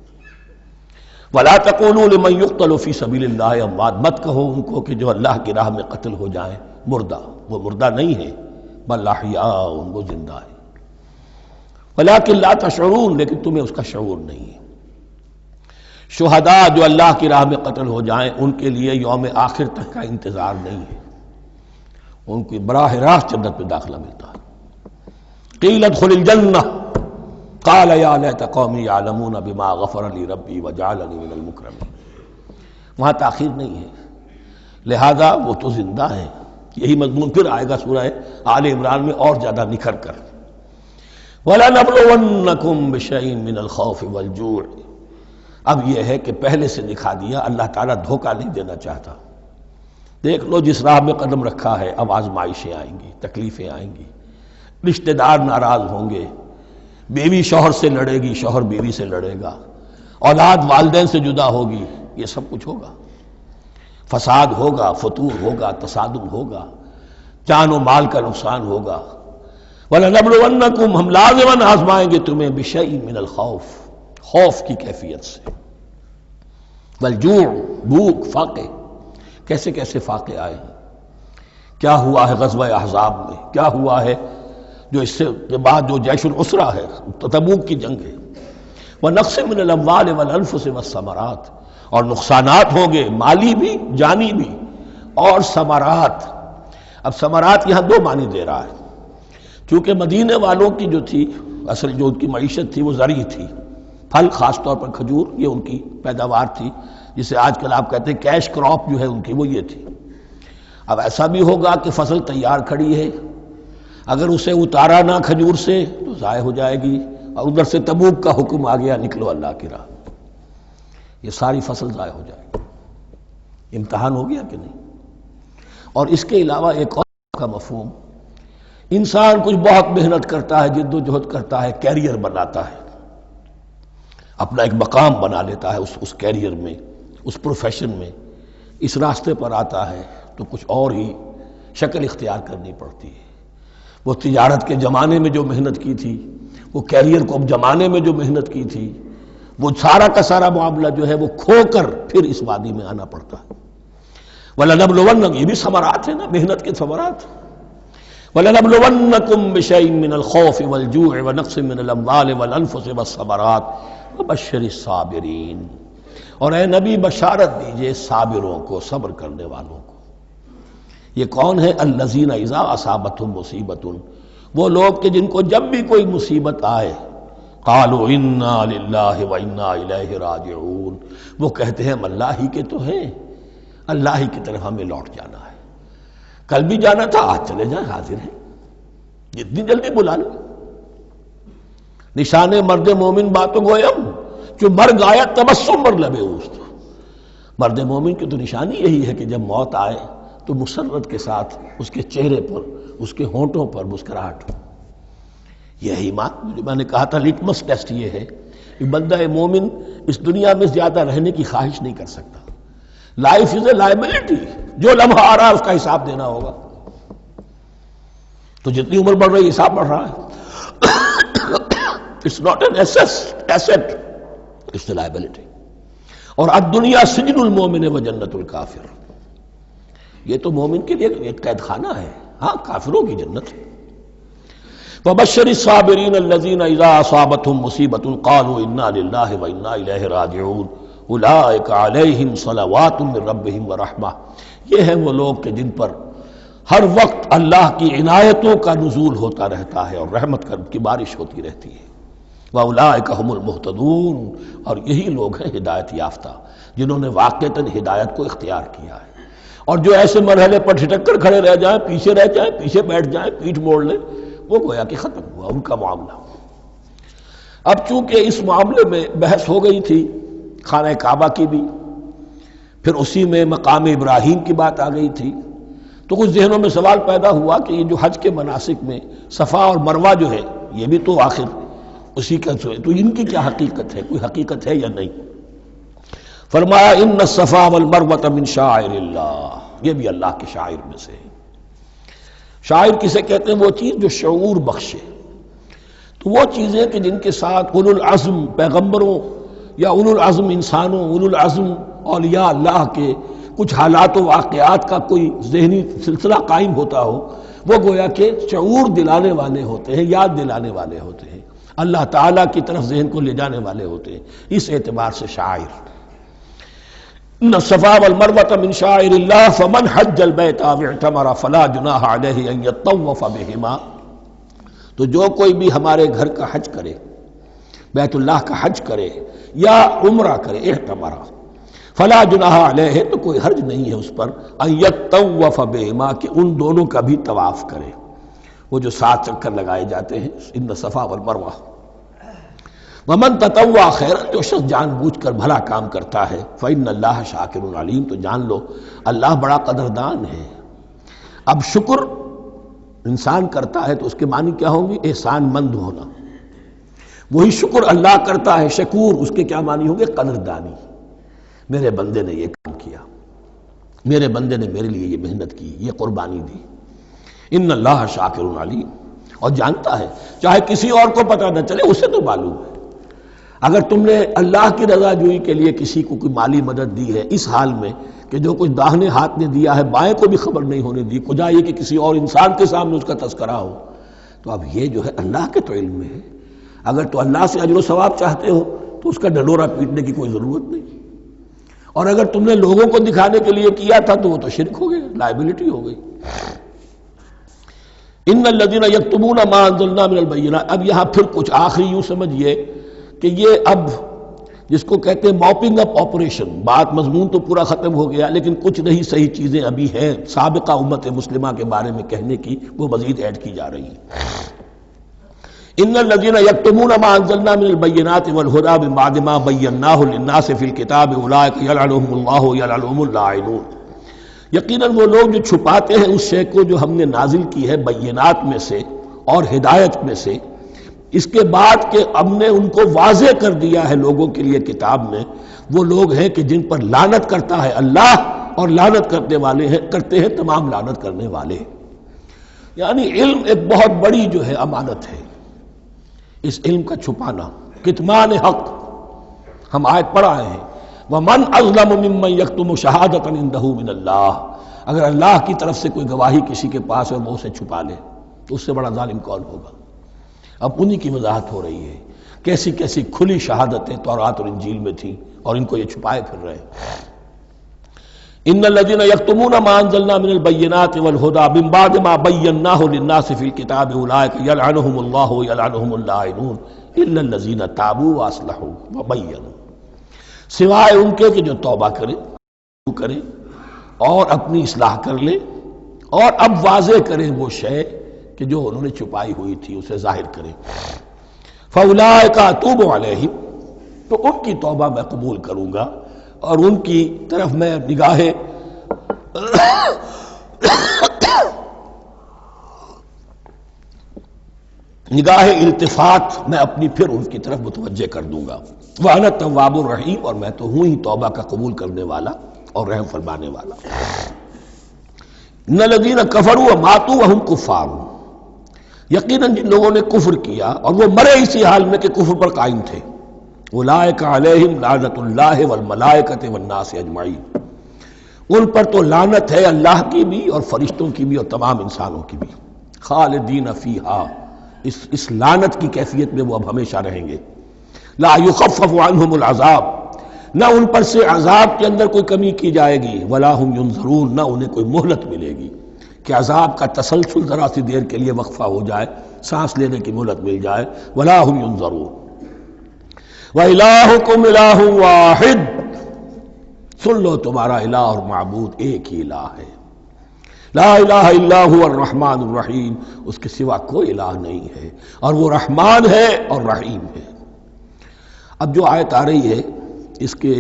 وَلَا تَقُولُوا لِمَنْ يُقْتَلُ فِي سَبِيلِ اللَّهِ أَمْوَاتٌ، مت کہو ان کو کہ جو اللہ کی راہ میں قتل ہو جائیں مردہ، وہ مردہ نہیں ہے، بل احیاء، وہ زندہ ہے، وَلَٰكِن لَا تَشْعُرُونَ، لیکن تمہیں اس کا شعور نہیں ہے۔ شہداء جو اللہ کی راہ میں قتل ہو جائیں ان کے لیے یوم آخر تک کا انتظار نہیں ہے، ان کو براہ راست جنت میں داخلہ ملتا ہے۔ قیل ادخل الجنہ قال یا لیت قومی یعلمون بما غفر لی ربی وجعلنی من المکرمین، وہاں تاخیر نہیں ہے، لہذا وہ تو زندہ ہیں۔ یہی مضمون پھر آئے گا سورہ آل عمران میں اور زیادہ نکھر کر، وَلَنَبْلُوَنَّكُمْ بِشَيْءٍ مِّنَ الْخَوْفِ وَالْجُوعِ۔ اب یہ ہے کہ پہلے سے دکھا دیا، اللہ تعالیٰ دھوکہ نہیں دینا چاہتا۔ دیکھ لو جس راہ میں قدم رکھا ہے اب آزمائشیں آئیں گی، تکلیفیں آئیں گی، رشتہ دار ناراض ہوں گے، بیوی شوہر سے لڑے گی، شوہر بیوی سے لڑے گا، اولاد والدین سے جدا ہوگی، یہ سب کچھ ہوگا، فساد ہوگا، فتور ہوگا، تصادم ہوگا، جان و مال کا نقصان ہوگا۔ وَلَنَبْلُوَنَّكُمْ، ہم لازماً آزمائیں گے تمہیں بِشَيْءٍ مِّنَ الْخَوْفِ، خوف کی کیفیت سے، وَالْجُوعِ، بھوک، فاقے، کیسے کیسے فاقے آئے ہیں، کیا ہوا ہے غزوہ احزاب میں، کیا ہوا ہے جو اس سے بعد جو جیش العسرہ ہے، تبوک کی جنگ ہے، وَنَقْصٍ مِّنَ الْأَمْوَالِ وَالْأَنفُسِ وَالثَّمَرَاتِ، اور نقصانات ہوں گے مالی بھی جانی بھی، اور ثمرات۔ اب ثمرات یہاں دو معنی دے رہا ہے، چونکہ مدینے والوں کی جو تھی اصل جو ان کی معیشت تھی وہ زرعی تھی، پھل، خاص طور پر کھجور، یہ ان کی پیداوار تھی، جسے آج کل آپ کہتے ہیں کیش کراپ جو ہے ان کی، وہ یہ تھی۔ اب ایسا بھی ہوگا کہ فصل تیار کھڑی ہے، اگر اسے اتارا نہ کھجور سے تو ضائع ہو جائے گی، اور ادھر سے تبوک کا حکم آ گیا نکلو اللہ کی راہ، یہ ساری فصل ضائع ہو جائے گی۔ امتحان ہو گیا کہ نہیں؟ اور اس کے علاوہ ایک اور کا مفہوم، انسان کچھ بہت محنت کرتا ہے، جد و جہد کرتا ہے، کیریئر بناتا ہے، اپنا ایک مقام بنا لیتا ہے اس کیریئر میں، اس پروفیشن میں، اس راستے پر آتا ہے تو کچھ اور ہی شکل اختیار کرنی پڑتی ہے۔ وہ تجارت کے زمانے میں جو محنت کی تھی، وہ کیریئر کو جمانے میں جو محنت کی تھی، وہ سارا کا سارا معاملہ جو ہے وہ کھو کر پھر اس وادی میں آنا پڑتا ہے۔ وَلَنَبْلُوَنَّكُمْ، یہ بھی ثمرات ہیں نا، محنت کے ثمرات۔ وَلَنَبْلُوَنَّكُمْ بِشَيْءٍ مِّنَ الْخَوْفِ وَالْجُوعِ وَنَقْصٍ مِّنَ الْأَمْوَالِ وَالْأَنفُسِ وَالثَّمَرَاتِ وَبَشِّرِ الصَّابِرِينَ، اور اے نبی بشارت دیجئے صابروں کو، صبر کرنے والوں کو۔ یہ کون ہے؟ الذین اذا اصابتہم مصیبۃ، وہ لوگ کہ جن کو جب بھی کوئی مصیبت آئے قالوا انا للہ وانا الیہ راجعون، وہ کہتے ہیں ہم اللہ ہی کے تو ہیں اللہ ہی کی طرف ہمیں لوٹ جانا ہے. کل بھی جانا تھا، آج چلے جائیں، حاضر ہیں، جتنی جلدی بلا لیں. نشان مرد مومن باتوں گویم جو مرگ آیا تبسم مر لبے اوست. مرد مومن کی تو نشانی یہی ہے کہ جب موت آئے تو مسرت کے ساتھ اس کے چہرے پر، اس کے ہونٹوں پر مسکراہٹ ہو. یہ ایمان جو میں نے کہا تھا، لٹمس ٹیسٹ یہ ہے کہ بندہ مومن اس دنیا میں زیادہ رہنے کی خواہش نہیں کر سکتا. لائف از اے لائبلٹی، جو لمحہ آ رہا ہے اس کا حساب دینا ہوگا. تو جتنی عمر بڑھ رہی ہے حساب بڑھ رہا ہے. It's not an asset, it's a liability. اور الدنیا سجن المومن و جنت الکافر، یہ تو مومن کے لیے ایک قید خانہ ہے، ہاں کافروں کی جنت. وبشر الصابرین الذین اذا اصابتهم مصیبۃ قالوا انا للہ وانا الیہ راجعون اولئک علیہم صلوات من ربہم ورحمہ. یہ ہیں وہ لوگ کہ جن پر ہر وقت اللہ کی عنایتوں کا نزول ہوتا رہتا ہے اور رحمت کی بارش ہوتی رہتی ہے. وَأُولَٰئِكَ هُمُ الْمُهْتَدُونَ، اور یہی لوگ ہیں ہدایت یافتہ جنہوں نے واقعتاً ہدایت کو اختیار کیا ہے. اور جو ایسے مرحلے پر ٹھٹک کر کھڑے رہ جائیں، پیچھے رہ جائیں، پیچھے بیٹھ جائیں، پیٹھ موڑ لیں، وہ گویا کہ ختم ہوا ان کا معاملہ. اب چونکہ اس معاملے میں بحث ہو گئی تھی خانہ کعبہ کی بھی، پھر اسی میں مقام ابراہیم کی بات آ گئی تھی، تو کچھ ذہنوں میں سوال پیدا ہوا کہ یہ جو حج کے مناسک میں صفا اور مروہ جو ہے، یہ بھی تو آخر اسی کا تو ان کی کیا حقیقت ہے، کوئی حقیقت ہے یا نہیں. فرمایا ان الصفا والمروہ من شعائر اللہ، یہ بھی اللہ کے شاعر میں سے ہے. شاعر کسے کہتے ہیں؟ وہ چیز جو شعور بخشے. تو وہ چیزیں کہ جن کے ساتھ اولو العزم پیغمبروں یا اولو العزم انسانوں، اولو العزم اولیاء اللہ کے کچھ حالات و واقعات کا کوئی ذہنی سلسلہ قائم ہوتا ہو، وہ گویا کہ شعور دلانے والے ہوتے ہیں، یاد دلانے والے ہوتے ہیں، اللہ تعالیٰ کی طرف ذہن کو لے جانے والے ہوتے ہیں. اس اعتبار سے شاعر. ان الصفا والمروہ من شعائر اللہ فمن حج البیت او اعتمر فلا جناح علیہ ان یطوف بہما. تو جو کوئی بھی ہمارے گھر کا حج کرے، بیت اللہ کا حج کرے یا عمرہ کرے، اعتمر، فلا جناح علیہ، تو کوئی حرج نہیں ہے اس پر، ان یطوف بہما، کہ ان دونوں کا بھی طواف کرے. وہ جو 7 چکر لگائے جاتے ہیں، ان الصفا والمروہ. ومن تطوع خیرا، جو شخص جان بوجھ کر بھلا کام کرتا ہے، فإن اللہ شاکر علیم، تو جان لو اللہ بڑا قدردان ہے. اب شکر انسان کرتا ہے تو اس کے معنی کیا ہوں گے؟ احسان مند ہونا. وہی شکر اللہ کرتا ہے شکور، اس کے کیا معنی ہوں گے؟ قدردانی. میرے بندے نے یہ کام کیا، میرے بندے نے میرے لیے یہ محنت کی، یہ قربانی دی. ان اللہ شاکر علیم، اور جانتا ہے، چاہے کسی اور کو پتہ نہ چلے، اسے تو معلوم ہے. اگر تم نے اللہ کی رضا جوئی کے لیے کسی کو کوئی مالی مدد دی ہے اس حال میں کہ جو کچھ داہنے ہاتھ نے دیا ہے بائیں کو بھی خبر نہیں ہونے دی، کجا یہ کہ کسی اور انسان کے سامنے اس کا تذکرہ ہو، تو اب یہ جو ہے اللہ کے تو علم میں ہے. اگر تو اللہ سے اجر و ثواب چاہتے ہو تو اس کا ڈنڈورا پیٹنے کی کوئی ضرورت نہیں. اور اگر تم نے لوگوں کو دکھانے کے لیے کیا تھا تو وہ تو شرک ہو گیا، لائبلٹی ہو گئی. ان الذین یکتمون ما انزلنا من البینات. اب یہاں پھر کچھ آخری یوں سمجھیے کہ یہ اب جس کو کہتے ہیں موپنگ اپ آپریشن، بات مضمون تو پورا ختم ہو گیا لیکن کچھ نہیں صحیح چیزیں ابھی ہیں سابقہ امت مسلمہ کے بارے میں کہنے کی، وہ مزید ایڈ کی جا رہی ہیں. ان الذین یکتمون ما انزلنا من البینات والہدی من بعد ما بیناہ للناس فی الکتاب اولئک یلعنهم اللہ یلعنهم اللاعنون. یقیناً وہ لوگ جو چھپاتے ہیں اس شے کو جو ہم نے نازل کی ہے بینات میں سے اور ہدایت میں سے، اس کے بعد کہ ہم نے ان کو واضح کر دیا ہے لوگوں کے لیے کتاب میں، وہ لوگ ہیں کہ جن پر لعنت کرتا ہے اللہ، اور لعنت کرتے والے ہیں، کرتے ہیں تمام لعنت کرنے والے. یعنی علم ایک بہت بڑی جو ہے امانت ہے، اس علم کا چھپانا. کتمان حق ہم آیت پڑھ آئے ہیں، وَمَنْ أَظْلَمُ مِمَّنْ يَكْتُمُ شَهَادَةً عِنْدَهُ مِنَ اللَّهِ. اگر اللہ کی طرف سے کوئی گواہی کسی کے پاس ہے اور وہ اسے چھپا لے تو اس سے بڑا ظالم کون ہوگا؟ اب انہی کی وضاحت ہو رہی ہے، کیسی کیسی کھلی شہادتیں تورات اور انجیل میں تھیں اور ان کو یہ چھپائے پھر رہے. ان الذین یکتمون ما انزلنا من البینات والہدی من بعد ما بیناہ للناس فی الکتاب اولئک یلعنهم اللہ یلعنهم اللاعنون الا الذین تابوا واصلحوا وبینوا. سوائے ان کے کہ جو توبہ کریں اور اپنی اصلاح کر لیں اور اب واضح کریں وہ شے کہ جو انہوں نے چھپائی ہوئی تھی اسے ظاہر کریں. فَأُولَٰئِکَ أَتُوبُ عَلَیْہِمْ، تو ان کی توبہ میں قبول کروں گا اور ان کی طرف میں نگاہ التفات میں اپنی پھر ان کی طرف متوجہ کر دوں گا. وَأَنَا التَّوَّابُ الرَّحِيمُ، اور میں تو ہوں ہی توبہ کا قبول کرنے والا اور رحم فرمانے والا. اِنَّ الَّذِينَ كَفَرُوا وَمَاتُوا وَهُمْ كُفَّارٌ، یقیناً جن لوگوں نے کفر کیا اور وہ مرے اسی حال میں کہ کفر پر قائم تھے، اولئک علیہم لعنت اللہ والملائکۃ والناس اجمعین، ان پر تو لعنت ہے اللہ کی بھی اور فرشتوں کی بھی اور تمام انسانوں کی بھی. خالدین فیہا، اس لعنت کی کیفیت میں وہ اب ہمیشہ رہیں گے. لا یخفف عنہم العذاب، نہ ان پر سے عذاب کے اندر کوئی کمی کی جائے گی. ولا ہم ینظرون، نہ انہیں کوئی مہلت ملے گی کہ عذاب کا تسلسل ذرا سی دیر کے لیے وقفہ ہو جائے، سانس لینے کی مہلت مل جائے. ولا ہم ینظرون. وَإِلَٰهُكُمْ إِلَٰهٌ وَاحِدٌ، سن لو تمہارا الہ اور معبود ایک ہی الہ ہے. لا الہ الا هو الرحمن الرحیم، اس کے سوا کوئی الہ نہیں ہے اور وہ رحمان ہے اور رحیم ہے. اب جو آیت آ رہی ہے اس کے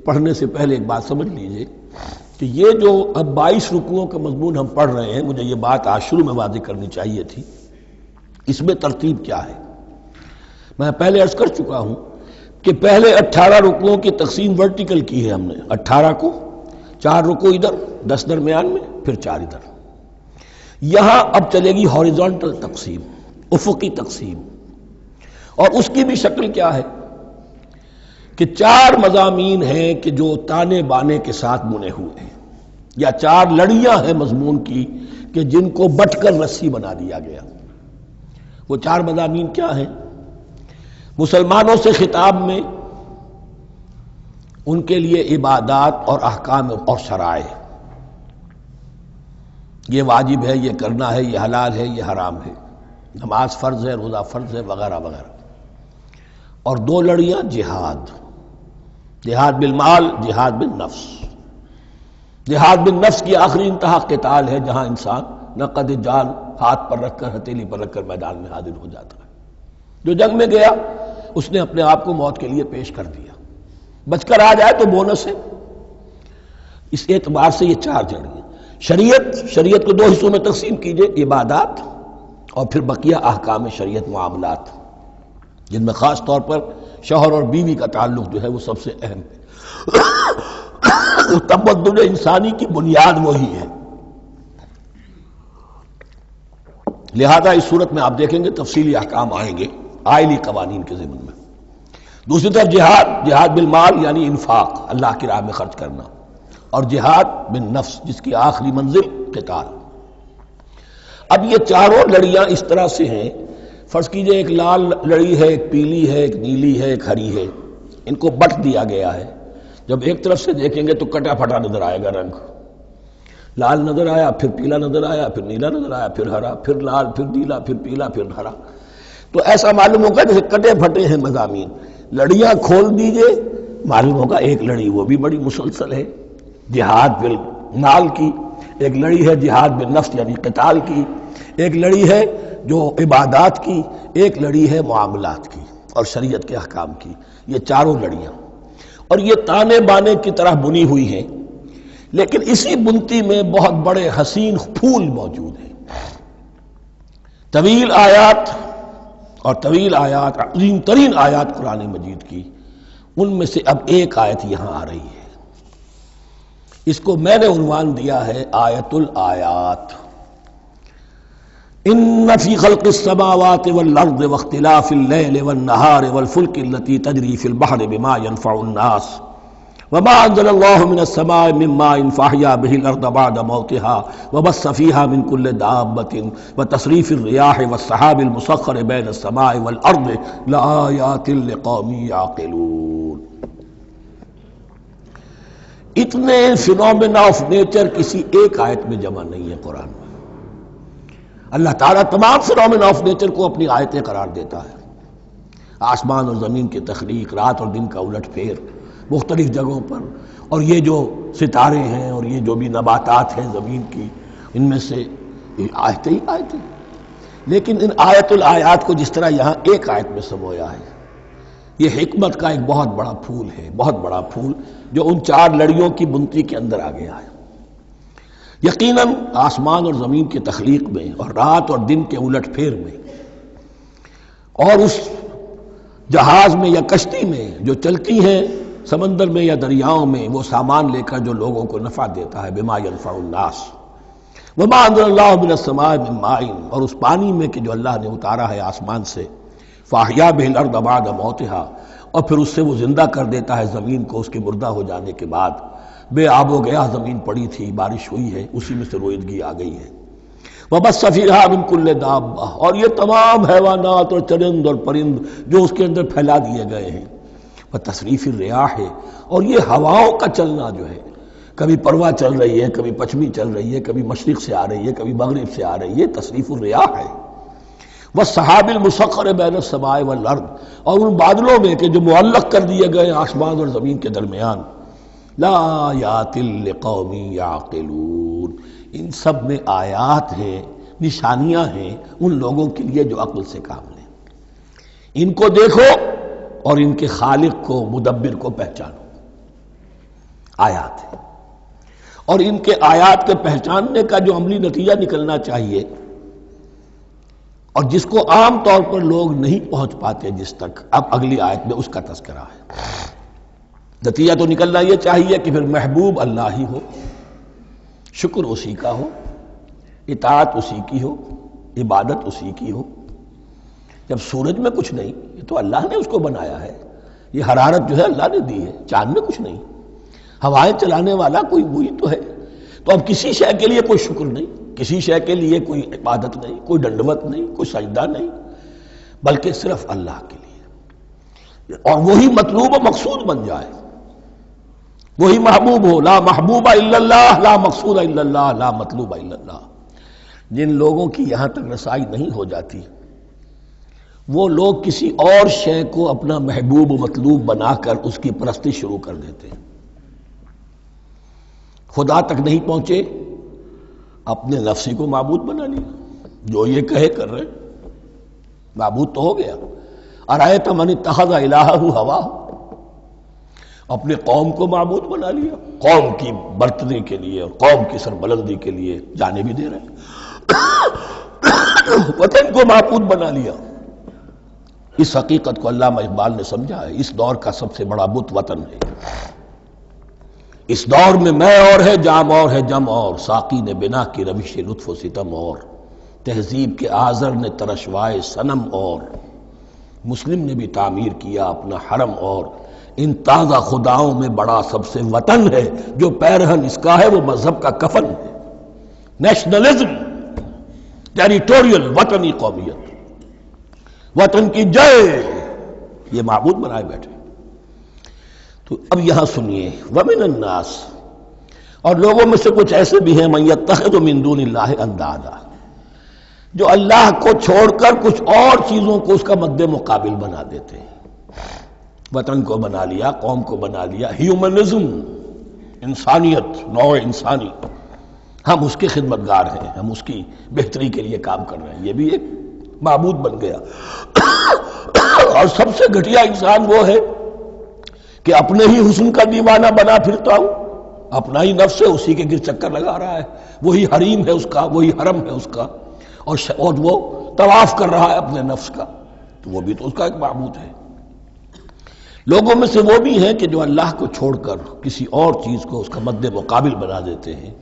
پڑھنے سے پہلے ایک بات سمجھ لیجئے کہ یہ جو اب 22 رکوعوں کا مضمون ہم پڑھ رہے ہیں، مجھے یہ بات آج شروع میں واضح کرنی چاہیے تھی. اس میں ترتیب کیا ہے؟ میں پہلے عرض کر چکا ہوں کہ پہلے 18 رکوعوں کی تقسیم ورٹیکل کی ہے ہم نے. 18 کو 4 رکوع ادھر، 10 درمیان میں، پھر 4 ادھر. یہاں اب چلے گی ہاریزونٹل تقسیم، افقی تقسیم. اور اس کی بھی شکل کیا ہے کہ 4 مضامین ہیں کہ جو تانے بانے کے ساتھ بنے ہوئے ہیں، یا 4 لڑیاں ہیں مضمون کی کہ جن کو بٹ کر رسی بنا دیا گیا. وہ 4 مضامین کیا ہیں؟ مسلمانوں سے خطاب میں ان کے لیے عبادات اور احکام اور شرائع، یہ واجب ہے، یہ کرنا ہے، یہ حلال ہے، یہ حرام ہے، نماز فرض ہے، روزہ فرض ہے، وغیرہ وغیرہ. اور 2 لڑیاں جہاد، جہاد بالمال، جہاد بالنفس. جہاد بالنفس کی آخری انتہا قتال ہے، جہاں انسان نقد جان ہاتھ پر رکھ کر، ہتھیلی پر رکھ کر میدان میں حاضر ہو جاتا ہے. جو جنگ میں گیا اس نے اپنے آپ کو موت کے لیے پیش کر دیا، بچ کر آ جائے تو بونس ہے. اس اعتبار سے یہ 4 جڑیں. شریعت کو 2 حصوں میں تقسیم کیجئے، عبادات اور پھر بقیہ احکام شریعت، معاملات، جن میں خاص طور پر شوہر اور بیوی کا تعلق جو ہے وہ سب سے اہم ہے. تمدن انسانی کی بنیاد وہی ہے. لہذا اس صورت میں آپ دیکھیں گے تفصیلی احکام آئیں گے آئلی قوانین کے ضمن میں. دوسری طرف جہاد بالمال یعنی انفاق، اللہ کی راہ میں خرچ کرنا، اور جہاد بالنفس جس کی آخری منزل قتال. اب یہ 4 لڑیاں اس طرح سے ہیں، فرض کیجئے ایک لال لڑی ہے، ایک پیلی ہے، ایک نیلی ہے، ایک ہری ہے. ان کو بٹ دیا گیا ہے. جب ایک طرف سے دیکھیں گے تو کٹا پھٹا نظر آئے گا رنگ. لال نظر آیا، پھر پیلا نظر آیا، پھر نیلا نظر آیا، پھر ہرا، پھر لال، پھر نیلا، پھر پیلا، پھر ہرا. تو ایسا معلوم ہوگا جیسے کٹے پھٹے ہیں مضامین. لڑیاں کھول دیجئے، معلوم ہوگا ایک لڑی وہ بھی بڑی مسلسل ہے، جہاد بالمال کی. ایک لڑی ہے جہاد بالنفس یعنی قتال کی. ایک لڑی ہے جو عبادات کی. ایک لڑی ہے معاملات کی اور شریعت کے احکام کی. یہ 4 لڑیاں، اور یہ تانے بانے کی طرح بنی ہوئی ہیں، لیکن اسی بنتی میں بہت بڑے حسین پھول موجود ہیں. طویل آیات اور طویل آیات، عظیم ترین آیات قرآن مجید کی، ان میں سے اب ایک آیت یہاں آ رہی ہے. اس کو میں نے عنوان دیا ہے آیت الآیات. ان فی خلق السماوات والارض واختلاف اللیل والنہار والفلک التي تجری فی البحر بما ينفع الناس وما انزل الله من السماء من ماء فاحیا به الارض بعد موتها وبث فيها من كل دابة وتصريف الرياح والسحاب المسخر بين السماء والارض لآیات لقوم یعقلون. اتنے فینومینا آف نیچر کسی ایک آیت میں جمع نہیں ہے قرآن میں. اللہ تعالیٰ تمام فینومینا آف نیچر کو اپنی آیتیں قرار دیتا ہے. آسمان اور زمین کی تخلیق، رات اور دن کا الٹ پھیر، مختلف جگہوں پر، اور یہ جو ستارے ہیں اور یہ جو بھی نباتات ہیں زمین کی، ان میں سے آیتیں ہی آیتیں. لیکن ان آیت الآیات کو جس طرح یہاں ایک آیت میں سمویا ہے، یہ حکمت کا ایک بہت بڑا پھول ہے، بہت بڑا پھول جو ان 4 لڑیوں کی بنتی کے اندر آ گیا ہے. یقیناً آسمان اور زمین کی تخلیق میں اور رات اور دن کے الٹ پھیر میں اور اس جہاز میں یا کشتی میں جو چلتی ہیں سمندر میں یا دریاؤں میں، وہ سامان لے کر جو لوگوں کو نفع دیتا ہے، بما ينفع الناس وما انزل اللہ من السماء من ماء، اور اس پانی میں کہ جو اللہ نے اتارا ہے آسمان سے، فاحیا به الارض بعد موتها، اور پھر اس سے وہ زندہ کر دیتا ہے زمین کو اس کے مردہ ہو جانے کے بعد. بے آب و گیا زمین پڑی تھی، بارش ہوئی ہے، اسی میں سے رویدگی آ گئی ہے. وبث فیہا من کل دابہ، اور یہ تمام حیوانات اور چرند اور پرند جو اس کے اندر پھیلا دیے گئے ہیں. وتصریف الریاح، اور یہ ہواؤں کا چلنا جو ہے، کبھی پروا چل رہی ہے، کبھی پچھمی چل رہی ہے، کبھی مشرق سے آ رہی ہے، کبھی مغرب سے آ رہی ہے، تصریف الریاح ہے. والسحاب المسخر بین السماء والارض، اور ان بادلوں میں کہ جو معلق کر دیے گئے آسمان اور زمین کے درمیان. لآیات لقوم یعقلون، ان سب میں آیات ہیں، نشانیاں ہیں ان لوگوں کے لیے جو عقل سے کام لیں. ان کو دیکھو اور ان کے خالق کو، مدبر کو پہچانو. آیات ہیں، اور ان کے آیات کے پہچاننے کا جو عملی نتیجہ نکلنا چاہیے، اور جس کو عام طور پر لوگ نہیں پہنچ پاتے جس تک، اب اگلی آیت میں اس کا تذکرہ ہے. نتیجہ تو نکلنا یہ چاہیے کہ پھر محبوب اللہ ہی ہو، شکر اسی کا ہو، اطاعت اسی کی ہو، عبادت اسی کی ہو. جب سورج میں کچھ نہیں، یہ تو اللہ نے اس کو بنایا ہے، یہ حرارت جو ہے اللہ نے دی ہے، چاند میں کچھ نہیں، ہوائیں چلانے والا کوئی وہی تو ہے. تو اب کسی شے کے لیے کوئی شکر نہیں، کسی شے کے لیے کوئی عبادت نہیں، کوئی ڈنڈوت نہیں، کوئی سجدہ نہیں، بلکہ صرف اللہ کے لیے. اور وہی مطلوب و مقصود بن جائے، وہی محبوب ہو. لا محبوب الا اللہ، لا مقصود الا اللہ، لا مطلوب الا اللہ. جن لوگوں کی یہاں تک رسائی نہیں ہو جاتی، وہ لوگ کسی اور شے کو اپنا محبوب و مطلوب بنا کر اس کی پرستی شروع کر دیتے ہیں. خدا تک نہیں پہنچے، اپنے نفسی کو معبود بنا لیا، جو یہ کہے کر رہے، معبود تو ہو گیا. ارأیت من اتخذ الہہ ہواہ، اپنے قوم کو معبود بنا لیا، قوم کی برتری کے لیے اور قوم کی سربلندی کے لیے جانے بھی دے رہے ہیں. وطن کو معبود بنا لیا. اس حقیقت کو علامہ اقبال نے سمجھا ہے. اس دور کا سب سے بڑا بت وطن ہے. اس دور میں میں اور ہے، جام اور ہے، جم اور، ساقی نے بنا کی روش لطف و ستم اور، تہذیب کے آزر نے ترشوائے صنم اور، مسلم نے بھی تعمیر کیا اپنا حرم اور، ان تازہ خداؤں میں بڑا سب سے وطن ہے، جو پیرہن اس کا ہے وہ مذہب کا کفن ہے. نیشنلزم، ٹیریٹوریل، وطنی قومیت، وطن کی جے، یہ معبود بنائے بیٹھے. تو اب یہاں سنیے، ومن الناس، اور لوگوں میں سے کچھ ایسے بھی ہیں، من یتخذ من دون اللہ اندادا، جو اللہ کو چھوڑ کر کچھ اور چیزوں کو اس کا مد مقابل بنا دیتے ہیں. وطن کو بنا لیا، قوم کو بنا لیا، ہیومنزم، انسانیت، نوع انسانی، ہم اس کے خدمتگار ہیں، ہم اس کی بہتری کے لیے کام کر رہے ہیں، یہ بھی ایک معبود بن گیا. اور سب سے گھٹیا انسان وہ ہے کہ اپنے ہی حسن کا دیوانہ بنا پھرتا ہوں، اپنا ہی نفس ہے، اسی کے گر چکر لگا رہا ہے، وہی حریم ہے اس کا، وہی حرم ہے اس کا، اور وہ طواف کر رہا ہے اپنے نفس کا، تو وہ بھی تو اس کا ایک معبود ہے. لوگوں میں سے وہ بھی ہیں کہ جو اللہ کو چھوڑ کر کسی اور چیز کو اس کا مد مقابل بنا دیتے ہیں.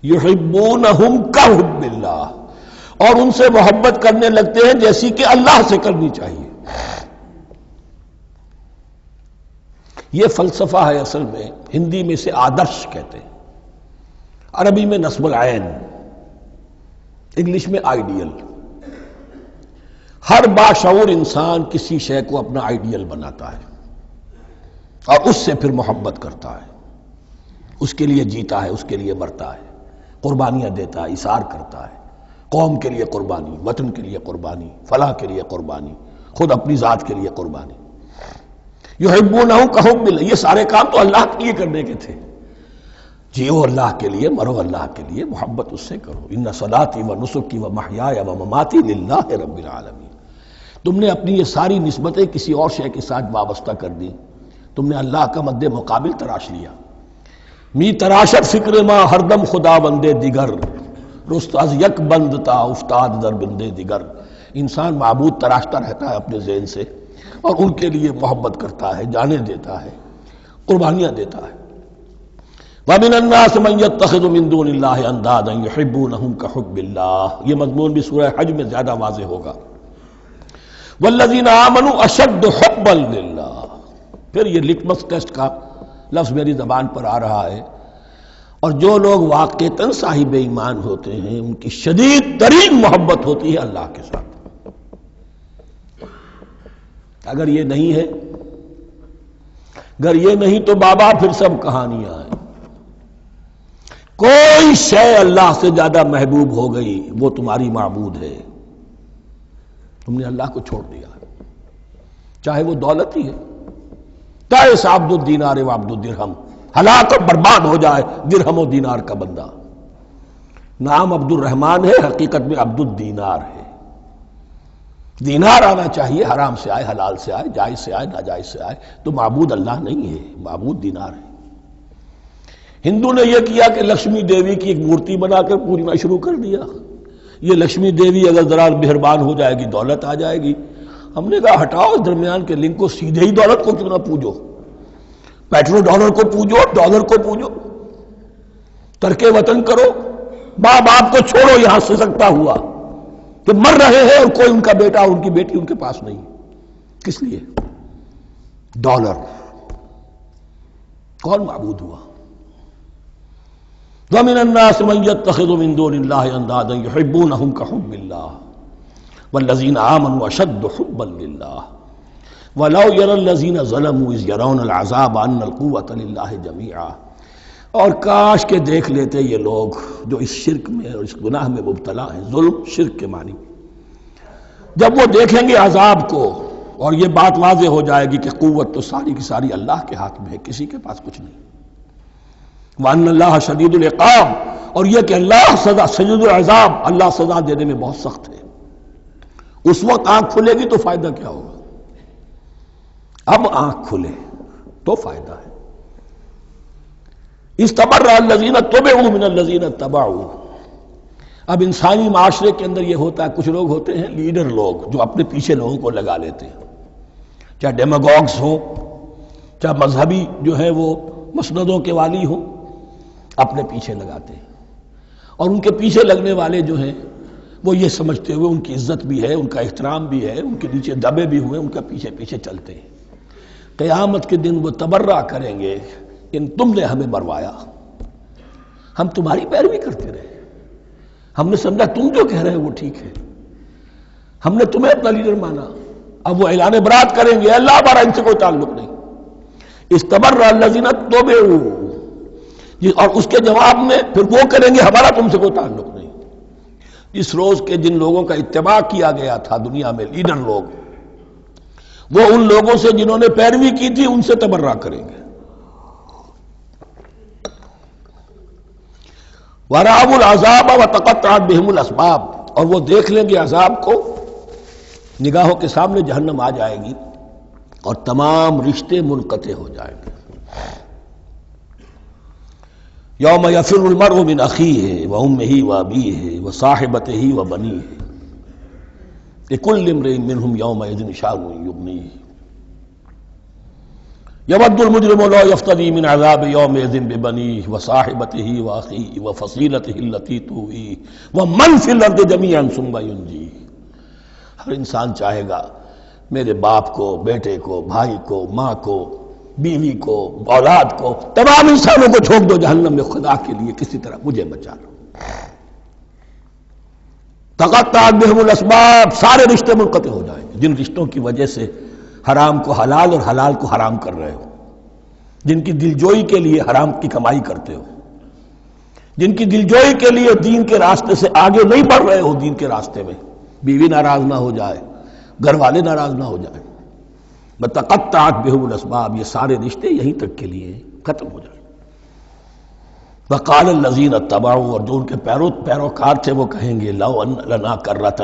یحبونہم کحب اللہ، اور ان سے محبت کرنے لگتے ہیں جیسی کہ اللہ سے کرنی چاہیے. یہ فلسفہ ہے اصل میں، ہندی میں اسے آدرش کہتے ہیں، عربی میں نصب العین، انگلش میں آئیڈیل. ہر باشعور انسان کسی شے کو اپنا آئیڈیل بناتا ہے اور اس سے پھر محبت کرتا ہے، اس کے لیے جیتا ہے، اس کے لیے مرتا ہے، قربانیاں دیتا ہے، اثار کرتا ہے. قوم کے لیے قربانی، وطن کے لیے قربانی، فلاح کے لیے قربانی، خود اپنی ذات کے لیے قربانی. یحبونہ کحب اللہ، یہ سارے کام تو اللہ کے لیے کرنے کے تھے، جیو اللہ کے لیے، مرو اللہ کے لیے، محبت اس سے کرو۔ ان صلاتی و نسکی و محیای و مماتی للہ رب العالمین۔ تم نے اپنی یہ ساری نسبتیں کسی اور شے کے ساتھ وابستہ کر دی، تم نے اللہ کا مد مقابل تراش لیا۔ می تراشت فکر ما ہر دم خدا بندے دیگر، رست از یک بند تا افتاد در بندے دیگر۔ انسان معبود تراشتا رہتا ہے اپنے ذہن سے، اور ان کے لیے محبت کرتا ہے، جانیں دیتا ہے، قربانیاں دیتا ہے۔ وَمِنَ النَّاسِ مَن يَتَّخِذُ مِن دُونِ اللَّهِ أَندَادًا يُحِبُّونَهُمْ كَحُبِّ اللَّهِ، یہ مضمون بھی سورہ حج میں زیادہ واضح ہوگا۔ وَالَّذِينَ آمَنُوا أَشَدُّ حُبًّا لِلَّهِ، پھر یہ لٹمس ٹیسٹ کا لفظ میری زبان پر آ رہا ہے، اور جو لوگ واقعتاً صاحب ایمان ہوتے ہیں ان کی شدید ترین محبت ہوتی ہے اللہ کے ساتھ۔ اگر یہ نہیں ہے، اگر یہ نہیں تو بابا پھر سب کہانیاں ہیں۔ کوئی شے اللہ سے زیادہ محبوب ہو گئی وہ تمہاری معبود ہے، تم نے اللہ کو چھوڑ دیا، چاہے وہ دولت ہی ہے، چاہے عبد الدینار و عبد الدرہم، ہلاک اور برباد ہو جائے درہم و دینار کا بندہ۔ نام عبد الرحمن ہے، حقیقت میں عبد الدینار ہے۔ دینار آنا چاہیے، حرام سے آئے، حلال سے آئے، جائز سے آئے، ناجائز سے آئے، تو معبود اللہ نہیں ہے، معبود دینار ہے۔ ہندو نے یہ کیا کہ لکشمی دیوی کی ایک مورتی بنا کر پوجنا شروع کر دیا، یہ لکشمی دیوی اگر ذرا مہربان ہو جائے گی دولت آ جائے گی۔ ہم نے کہا ہٹاؤ اس درمیان کے لنک کو، سیدھے ہی دولت کو کیوں نہ پوجو، پیٹرو ڈالر کو پوجو، ڈالر کو پوجو، ترک وطن کرو، باپ باپ کو چھوڑو یہاں سے سکتا ہوا کہ مر رہے ہیں اور کوئی ان کا بیٹا اور ان کی بیٹی ان کے پاس نہیں، کس لیے؟ ڈالر۔ کون معبود ہوا؟ وَمِنَ النَّاسِ مَن يَتَّخِذُ مِن دُونِ اللَّهِ أَندَادًا يُحِبُّونَهُمْ كَحُبِّ اللَّهِ وَالَّذِينَ آمَنُوا أَشَدُّ حُبًّا لِلَّهِ وَلَوْ يَرَى الَّذِينَ ظَلَمُوا إِذْ يَرَوْنَ الْعَذَابَ أَنَّ الْقُوَّةَ لِلَّهِ جَمِيعًا، اور کاش کہ دیکھ لیتے یہ لوگ جو اس شرک میں اور اس گناہ میں مبتلا ہیں، ظلم شرک کے معنی، جب وہ دیکھیں گے عذاب کو اور یہ بات واضح ہو جائے گی کہ قوت تو ساری کی ساری اللہ کے ہاتھ میں ہے، کسی کے پاس کچھ نہیں۔ وَأَنَّ اللَّهَ شَدِيدُ الْعِقَابِ، اور یہ کہ اللہ سزا شدید العذاب، اللہ سزا دینے میں بہت سخت ہے۔ اس وقت آنکھ کھلے گی تو فائدہ کیا ہوگا؟ اب آنکھ کھلے تو فائدہ ہے۔ اِسْتَبَرَّأَ الَّذِينَ اتُّبِعُوا مِنَ الَّذِينَ اتَّبَعُوا، اب انسانی معاشرے کے اندر یہ ہوتا ہے، کچھ لوگ ہوتے ہیں لیڈر لوگ جو اپنے پیچھے لوگوں کو لگا لیتے ہیں، چاہے ڈیماگوگز ہوں، چاہے مذہبی جو ہے وہ مسندوں کے والی ہوں، اپنے پیچھے لگاتے ہیں، اور ان کے پیچھے لگنے والے جو ہیں وہ یہ سمجھتے ہوئے ان کی عزت بھی ہے، ان کا احترام بھی ہے، ان کے نیچے دبے بھی ہوئے، ان کا پیچھے پیچھے چلتے ہیں۔ قیامت کے دن وہ تبرہ کریں گے کہ تم نے ہمیں مروایا، ہم تمہاری پیروی کرتے رہے، ہم نے سمجھا تم جو کہہ رہے ہیں وہ ٹھیک ہے، ہم نے تمہیں اپنا لیڈر مانا۔ اب وہ اعلان برات کریں گے، اللہ ہمارا ان سے کوئی تعلق نہیں۔ استبرأ الذین اتبعوا، اور اس کے جواب میں پھر وہ کریں گے ہمارا تم سے کوئی تعلق نہیں۔ اس روز کے جن لوگوں کا اتباع کیا گیا تھا دنیا میں، لیڈر لوگ، وہ ان لوگوں سے جنہوں نے پیروی کی تھی ان سے تبرہ کریں گے۔ وَرَأَوُا الْعَذَابَ وَتَقَطَّعَتْ بِهِمُ الْأَسْبَابُ، اور وہ دیکھ لیں گے عذاب کو، نگاہوں کے سامنے جہنم آ جائے گی اور تمام رشتے منقطع ہو جائیں گے۔ یوم یفر المرء من اخیہ وامہ وابیہ وصاحبتہ وبنیہ لکل امرئ منہم یومئذ شأن یغنیہ یود المجرم لو یفتدی من عذاب یومئذ ببنیہ وصاحبتہ واخیہ وفصیلتہ التی تؤویہ ومن فی الارض جمیعا ثم ینجیہ، ہر انسان چاہے گا میرے باپ کو، بیٹے کو، بھائی کو، ماں کو، بیوی کو، اولاد کو، تمام انسانوں کو جھونک دو جہنم میں، خدا کے لیے کسی طرح مجھے بچا لو۔ تقطعت بہم الاسباب، سارے رشتے منقطع ہو جائیں گے، جن رشتوں کی وجہ سے حرام کو حلال اور حلال کو حرام کر رہے ہو، جن کی دلجوئی کے لیے حرام کی کمائی کرتے ہو، جن کی دلجوئی کے لیے دین کے راستے سے آگے نہیں بڑھ رہے ہو، دین کے راستے میں بیوی ناراض نہ ہو جائے، گھر والے ناراض نہ ہو جائیں، وتقطعت بهم الاسباب، یہ سارے رشتے یہیں تک کے لیے ختم ہو جائیں۔ وقال الذین اتبعوا، اور جو ان کے پیروکار تھے وہ کہیں گے لو ان لنا کرۃ،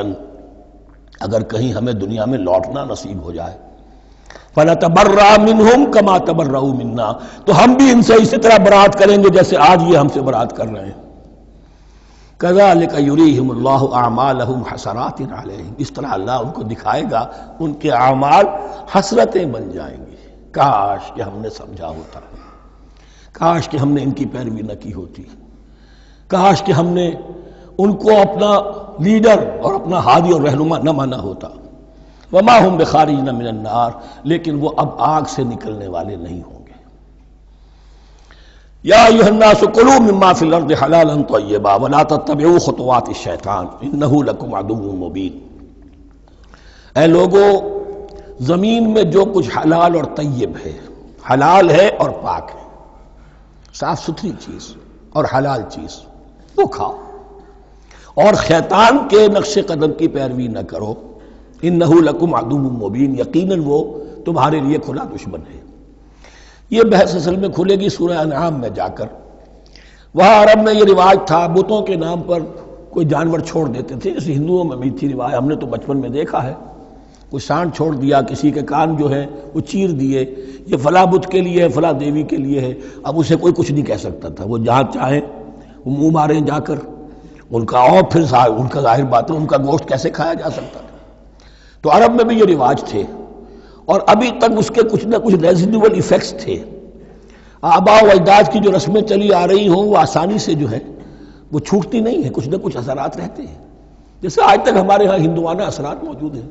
اگر کہیں ہمیں دنیا میں لوٹنا نصیب ہو جائے، فنتبرأ منہم کما تبرؤوا منا، تو ہم بھی ان سے اسی طرح برات کریں گے جیسے آج یہ ہم سے برات کر رہے ہیں۔ کذالک یریہم اللہ اعمالہم حسرات علیہم، اس طرح اللہ ان کو دکھائے گا ان کے اعمال حسرتیں بن جائیں گی۔ کاش کہ ہم نے سمجھا ہوتا، کاش کہ ہم نے ان کی پیروی نہ کی ہوتی، کاش کہ ہم نے ان کو اپنا لیڈر اور اپنا ہادی اور رہنما نہ مانا ہوتا۔ وما ہم بخارجین من النار، لیکن وہ اب آگ سے نکلنے والے نہیں ہوں گے۔ یا ایھا الناس کلوا مما فی الارض حلالا طیبا ولا تتبعوا خطوات الشیطان انہ لکم عدو مبین۔ اے لوگو، زمین میں جو کچھ حلال اور طیب ہے، حلال ہے اور پاک ہے، صاف ستھری چیز اور حلال چیز، وہ کھاؤ، اور شیطان کے نقش قدم کی پیروی نہ کرو، انہ لکم عدو مبین، یقیناً وہ تمہارے لیے کھلا دشمن ہے۔ یہ بحث اصل میں کھلے گی سورہ انعام میں جا کر۔ وہاں عرب میں یہ رواج تھا، بتوں کے نام پر کوئی جانور چھوڑ دیتے تھے، جیسے ہندوؤں میں بھی تھی رواج، ہم نے تو بچپن میں دیکھا ہے، کوئی سانڈ چھوڑ دیا، کسی کے کان جو ہے وہ چیر دیے، یہ فلاں بت کے لیے ہے، فلاں دیوی کے لیے ہے۔ اب اسے کوئی کچھ نہیں کہہ سکتا تھا، وہ جہاں چاہیں وہ منہ ماریں جا کر ان کا، اور پھر ان کا ظاہر بات ہے ان کا گوشت کیسے کھایا جا سکتا تھا۔ تو عرب میں بھی یہ رواج تھے، اور ابھی تک اس کے کچھ نہ کچھ ریزیڈول ایفیکٹس تھے۔ آباء و اجداد کی جو رسمیں چلی آ رہی ہوں وہ آسانی سے جو ہے وہ چھوٹتی نہیں ہے، کچھ نہ کچھ اثرات رہتے ہیں، جیسے آج تک ہمارے ہاں ہندوانہ اثرات موجود ہیں۔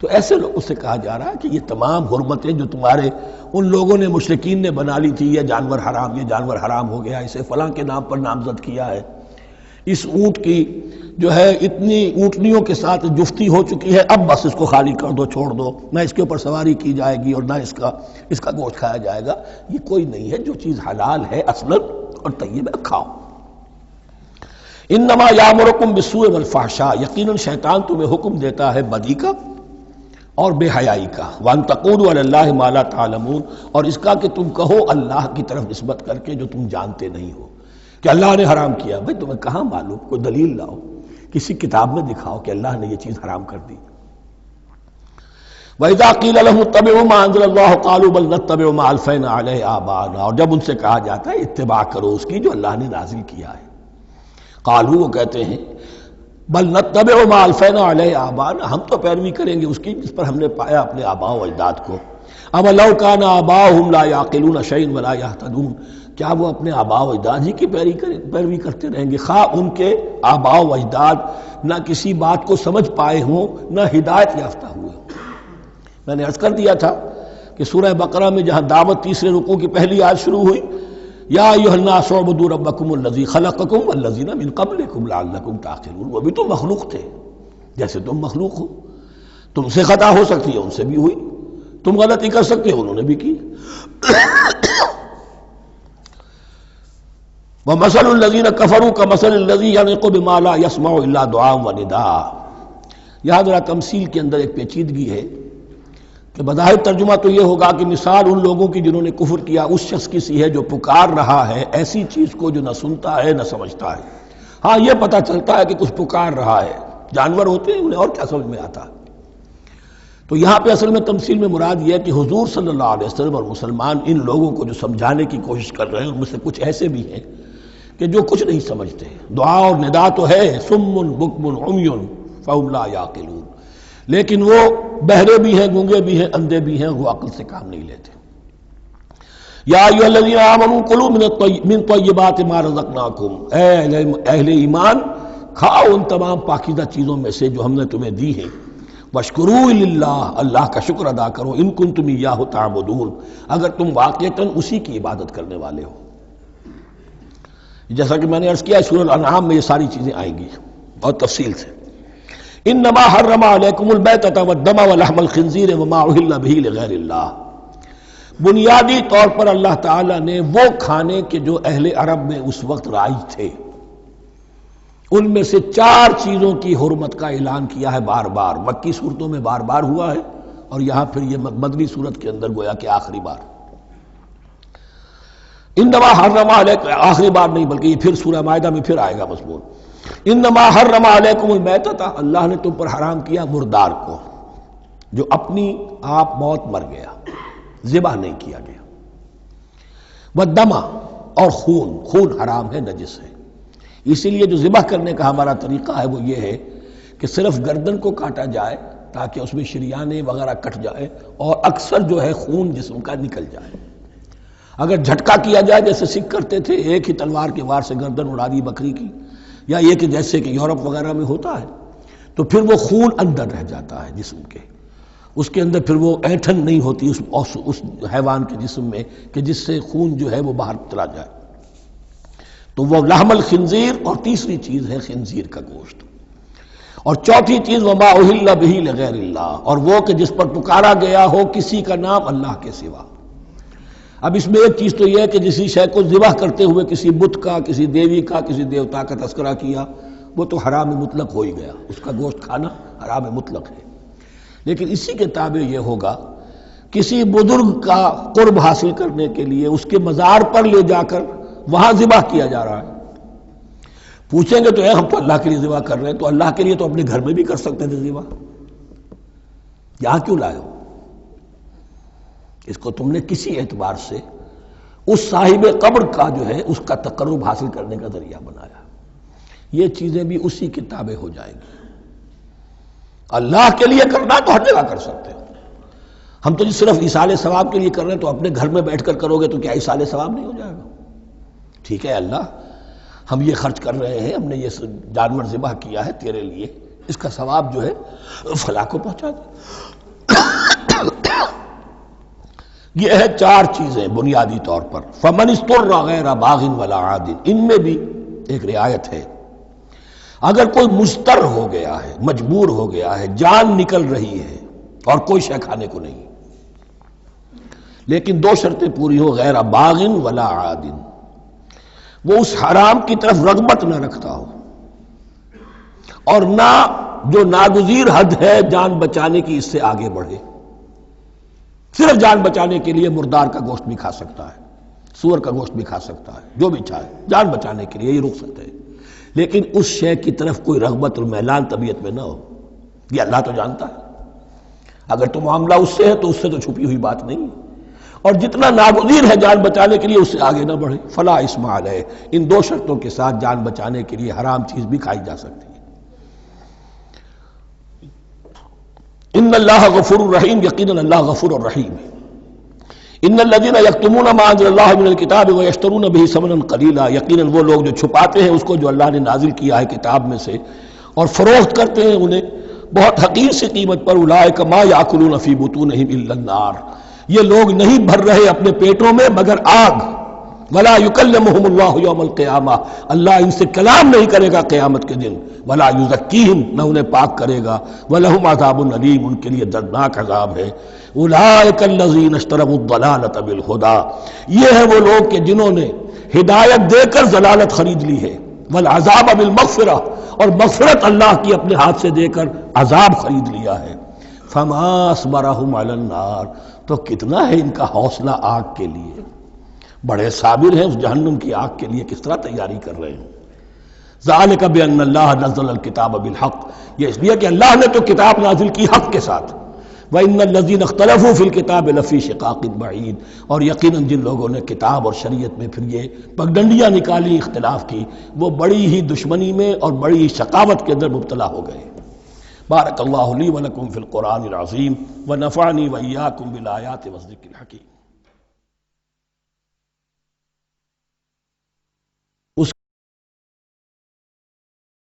تو ایسے لوگوں سے کہا جا رہا ہے کہ یہ تمام حرمتیں جو تمہارے ان لوگوں نے مشرکین نے بنا لی تھی، یہ جانور حرام، یہ جانور حرام ہو گیا، اسے فلاں کے نام پر نامزد کیا ہے، اس اونٹ کی جو ہے اتنی اونٹنیوں کے ساتھ جفتی ہو چکی ہے، اب بس اس کو خالی کر دو، چھوڑ دو، نہ اس کے اوپر سواری کی جائے گی اور نہ اس کا گوشت کھایا جائے گا۔ یہ کوئی نہیں ہے، جو چیز حلال ہے اصلاً اور طیب ہے کھاؤ۔ انما یامرکم بالسوء والفحشاء، یقیناً شیطان تمہیں حکم دیتا ہے بدی کا اور بے حیائی کا، وان تقولوا علی اللہ ما لا تعلمون، اور اس کا کہ تم کہو اللہ کی طرف نسبت کر کے جو تم جانتے نہیں ہو کہ اللہ نے حرام کیا۔ بھئی تمہیں کہاں معلوم؟ کوئی دلیل لاؤ، کسی کتاب میں دکھاؤ کہ اللہ نے یہ چیز حرام کر دی۔ وَإِذَا قِيلَ لَهُمُ اتَّبِعُوا مَا أَنزَلَ اللَّهُ قَالُوا بَلْ نَتَّبِعُ مَا أَلْفَيْنَا عَلَيْهِ آبَاءَنَا، اور جب ان سے کہا جاتا ہے اتباع کرو اس کی جو اللہ نے نازل کیا ہے، قالوا، وہ کہتے ہیں بل نتبع ما ألفينا عليه آباءنا، ہم تو پیروی کریں گے اس کی جس پر ہم نے پایا اپنے آباء و اجداد کو۔ أَوَلَوْ كَانَ آبَاؤُهُمْ لَا يَعْقِلُونَ شَيْئًا وَلَا يَهْتَدُونَ، کیا وہ اپنے آباء و اجداد ہی کی پیروی کرتے رہیں گے، خواہ ان کے آباء و اجداد نہ کسی بات کو سمجھ پائے ہوں نہ ہدایت یافتہ ہوئے ہوں۔ میں نے عرض کر دیا تھا کہ سورہ بقرہ میں جہاں دعوت تیسرے رکوع کی پہلی آیت شروع ہوئی، یا ایھا الناس اعبدوا ربکم الذی خلقکم والذین من قبلکم لعلکم تعقلون، وہ بھی تو مخلوق تھے جیسے تم مخلوق ہو، تم سے خطا ہو سکتی ہے ان سے بھی ہوئی، تم غلطی کر سکتے ہو انہوں نے بھی کی۔ وَمَثَلُ الَّذِينَ كَفَرُوا كَمَثَلِ الَّذِي يَنِقُ بِمَا لَا يَسْمَعُ إِلَّا دُعَاءً وَنِدَاءً۔ یہاں ذرا تمثیل کے اندر ایک پیچیدگی ہے کہ بظاہر ترجمہ تو یہ ہوگا کہ مثال ان لوگوں کی جنہوں نے کفر کیا اس شخص کی سی ہے جو پکار رہا ہے ایسی چیز کو جو نہ سنتا ہے نہ سمجھتا ہے۔ ہاں یہ پتہ چلتا ہے کہ کچھ پکار رہا ہے، جانور ہوتے ہیں انہیں اور کیا سمجھ میں آتا ہے۔ تو یہاں پہ اصل میں تمثیل میں مراد یہ ہے کہ حضور صلی اللہ علیہ وسلم اور مسلمان ان لوگوں کو جو سمجھانے کی کوشش کر رہے ہیں ان میں سے کچھ ایسے بھی ہیں کہ جو کچھ نہیں سمجھتے، دعا اور ندا تو ہے، صم بکم عمی فہم لا یعقلون، لیکن وہ بہرے بھی ہیں، گونگے بھی ہیں، اندھے بھی ہیں، وہ عقل سے کام نہیں لیتے۔ یا ایھا الذین آمنوا کلوا من طیبات ما رزقناکم، اے اہل ایمان کھاؤ ان تمام پاکیزہ چیزوں میں سے جو ہم نے تمہیں دی ہیں، واشکروا للہ، اللہ کا شکر ادا کرو، ان کنتم ایاہ تعبدون، اگر تم واقعتاً اسی کی عبادت کرنے والے ہو۔ جیسا کہ میں نے عرض کیا سورہ الانعام میں یہ ساری چیزیں آئیں گی بہت تفصیل سے۔ انما حرم علیکم المیتۃ والدم ولحم الخنزیر وما اہل بہ لغیر اللہ، بنیادی طور پر اللہ تعالیٰ نے وہ کھانے کے جو اہل عرب میں اس وقت رائج تھے ان میں سے 4 چیزوں کی حرمت کا اعلان کیا ہے، بار بار مکی صورتوں میں بار بار ہوا ہے اور یہاں پھر یہ مدنی صورت کے اندر گویا کہ آخری بار انما حرم علیکم، آخری بار نہیں بلکہ یہ پھر سورہ مائدہ میں پھر آئے گا مضمون، انما حرم علیکم المیتۃ، اللہ نے تم پر حرام کیا مردار کو، جو اپنی آپ موت مر گیا، ذبح نہیں کیا گیا، والدم، اور خون حرام ہے، نجس ہے۔ اسی لیے جو ذبح کرنے کا ہمارا طریقہ ہے وہ یہ ہے کہ صرف گردن کو کاٹا جائے تاکہ اس میں شریانے وغیرہ کٹ جائے اور اکثر جو ہے خون جسم کا نکل جائے۔ اگر جھٹکا کیا جائے جیسے سکھ کرتے تھے، ایک ہی تلوار کے وار سے گردن اڑا دی بکری کی، یا یہ کہ جیسے کہ یورپ وغیرہ میں ہوتا ہے، تو پھر وہ خون اندر رہ جاتا ہے جسم کے، اس کے اندر پھر وہ اینٹھن نہیں ہوتی اس حیوان کے جسم میں کہ جس سے خون جو ہے وہ باہر چلا جائے، تو وہ لحم الخنزیر، اور تیسری چیز ہے خنزیر کا گوشت، اور چوتھی چیز وما اہل بہ لغیر اللہ، اور وہ کہ جس پر پکارا گیا ہو کسی کا نام اللہ کے سوا۔ اب اس میں ایک چیز تو یہ ہے کہ جسی شے کو ذبح کرتے ہوئے کسی بت کا، کسی دیوی کا، کسی دیوتا کا تذکرہ کیا، وہ تو حرام مطلق ہو ہی گیا، اس کا گوشت کھانا حرام مطلق ہے۔ لیکن اسی کے تابع یہ ہوگا کسی بزرگ کا قرب حاصل کرنے کے لیے اس کے مزار پر لے جا کر وہاں ذبح کیا جا رہا ہے، پوچھیں گے تو ہم تو اللہ کے لیے ذبح کر رہے ہیں، تو اللہ کے لیے تو اپنے گھر میں بھی کر سکتے تھے ذبح، یہاں کیوں لائے ہو؟ اس کو تم نے کسی اعتبار سے اس صاحب قبر کا جو ہے اس کا تقرب حاصل کرنے کا ذریعہ بنایا۔ یہ چیزیں بھی اسی کے تابع ہو جائیں گی۔ اللہ کے لیے کرنا تو ہر جگہ کر سکتے ہو، ہم تو صرف ایصال ثواب کے لیے کر رہے ہیں، تو اپنے گھر میں بیٹھ کر کرو گے تو کیا ایصال ثواب نہیں ہو جائے گا؟ ٹھیک ہے اللہ، ہم یہ خرچ کر رہے ہیں، ہم نے یہ جانور ذبح کیا ہے تیرے لیے، اس کا ثواب جو ہے فلاں کو پہنچا دے۔ یہ ہے چار چیزیں بنیادی طور پر۔ فمن اضطر غیر باغ ولا عاد، ان میں بھی ایک رعایت ہے، اگر کوئی مضطر ہو گیا ہے، مجبور ہو گیا ہے، جان نکل رہی ہے اور کوئی شے کھانے کو نہیں، لیکن دو شرطیں پوری ہو، غیر باغ ولا عاد، وہ اس حرام کی طرف رغبت نہ رکھتا ہو، اور نہ جو ناگزیر حد ہے جان بچانے کی اس سے آگے بڑھے۔ صرف جان بچانے کے لیے مردار کا گوشت بھی کھا سکتا ہے، سور کا گوشت بھی کھا سکتا ہے، جو بھی چاہے، جان بچانے کے لیے یہ رخصت ہے، لیکن اس شے کی طرف کوئی رغبت اور میلان طبیعت میں نہ ہو۔ یہ اللہ تو جانتا ہے، اگر تو معاملہ اس سے ہے تو اس سے تو چھپی ہوئی بات نہیں ہے، اور جتنا ناگزیر ہے جان بچانے کے لیے اس سے آگے نہ بڑھے۔ فلا اسم علیہ، ان دو شرطوں کے ساتھ جان بچانے کے لیے حرام چیز بھی کھائی جا سکتی ہے۔ ان اللہ غفور الرحیم، یقیناً اللہ غفور الرحیم ہے۔ ان الذین یکتمون ما انزل اللہ من الکتاب ویشترون بہ ثمنا قلیلا، یقیناً وہ لوگ جو چھپاتے ہیں اس کو جو اللہ نے نازل کیا ہے کتاب میں سے اور فروخت کرتے ہیں انہیں بہت حقیر سی قیمت پر، اولئک ما یاکلون فی بطونہم الا النار، یہ لوگ نہیں بھر رہے اپنے پیٹوں میں مگر آگ۔ ولا یکلمہم اللہ یوم القیامہ، اللہ ان سے کلام نہیں کرے گا قیامت کے دن۔ ولا یزکیہم، نہ انہیں پاک کرے گا۔ ولہم عذاب علیم، ان کے لیے دردناک عذاب ہے۔ اولئک الذین اشتروا الضلالۃ بالہدی، یہ ہیں وہ لوگ کہ جنہوں نے ہدایت دے کر ضلالت خرید لی ہے، والعذاب بالمغفرہ، اور مغفرت اللہ کی اپنے ہاتھ سے دے کر عذاب خرید لیا ہے۔ فما اصبرہم علی النار، تو کتنا ہے ان کا حوصلہ آگ کے لیے، بڑے صابر ہیں اس جہنم کی آگ کے لیے، کس طرح تیاری کر رہے ہیں۔ ذالک بان اللہ نزل الکتاب بالحق، یہ اس لیے کہ اللہ نے تو کتاب نازل کی حق کے ساتھ۔ وان الذین اختلفوا فی الکتاب لفی شقاق بعید، اور یقیناً جن لوگوں نے کتاب اور شریعت میں پھر یہ پگڈنڈیاں نکالی، اختلاف کی، وہ بڑی ہی دشمنی میں اور بڑی ہی شقاوت کے اندر مبتلا ہو گئے۔ بارک اللہ لی ولکم فی القرآن العظیم ونفعنی وإیاکم بالآیات والذکر الحکیم۔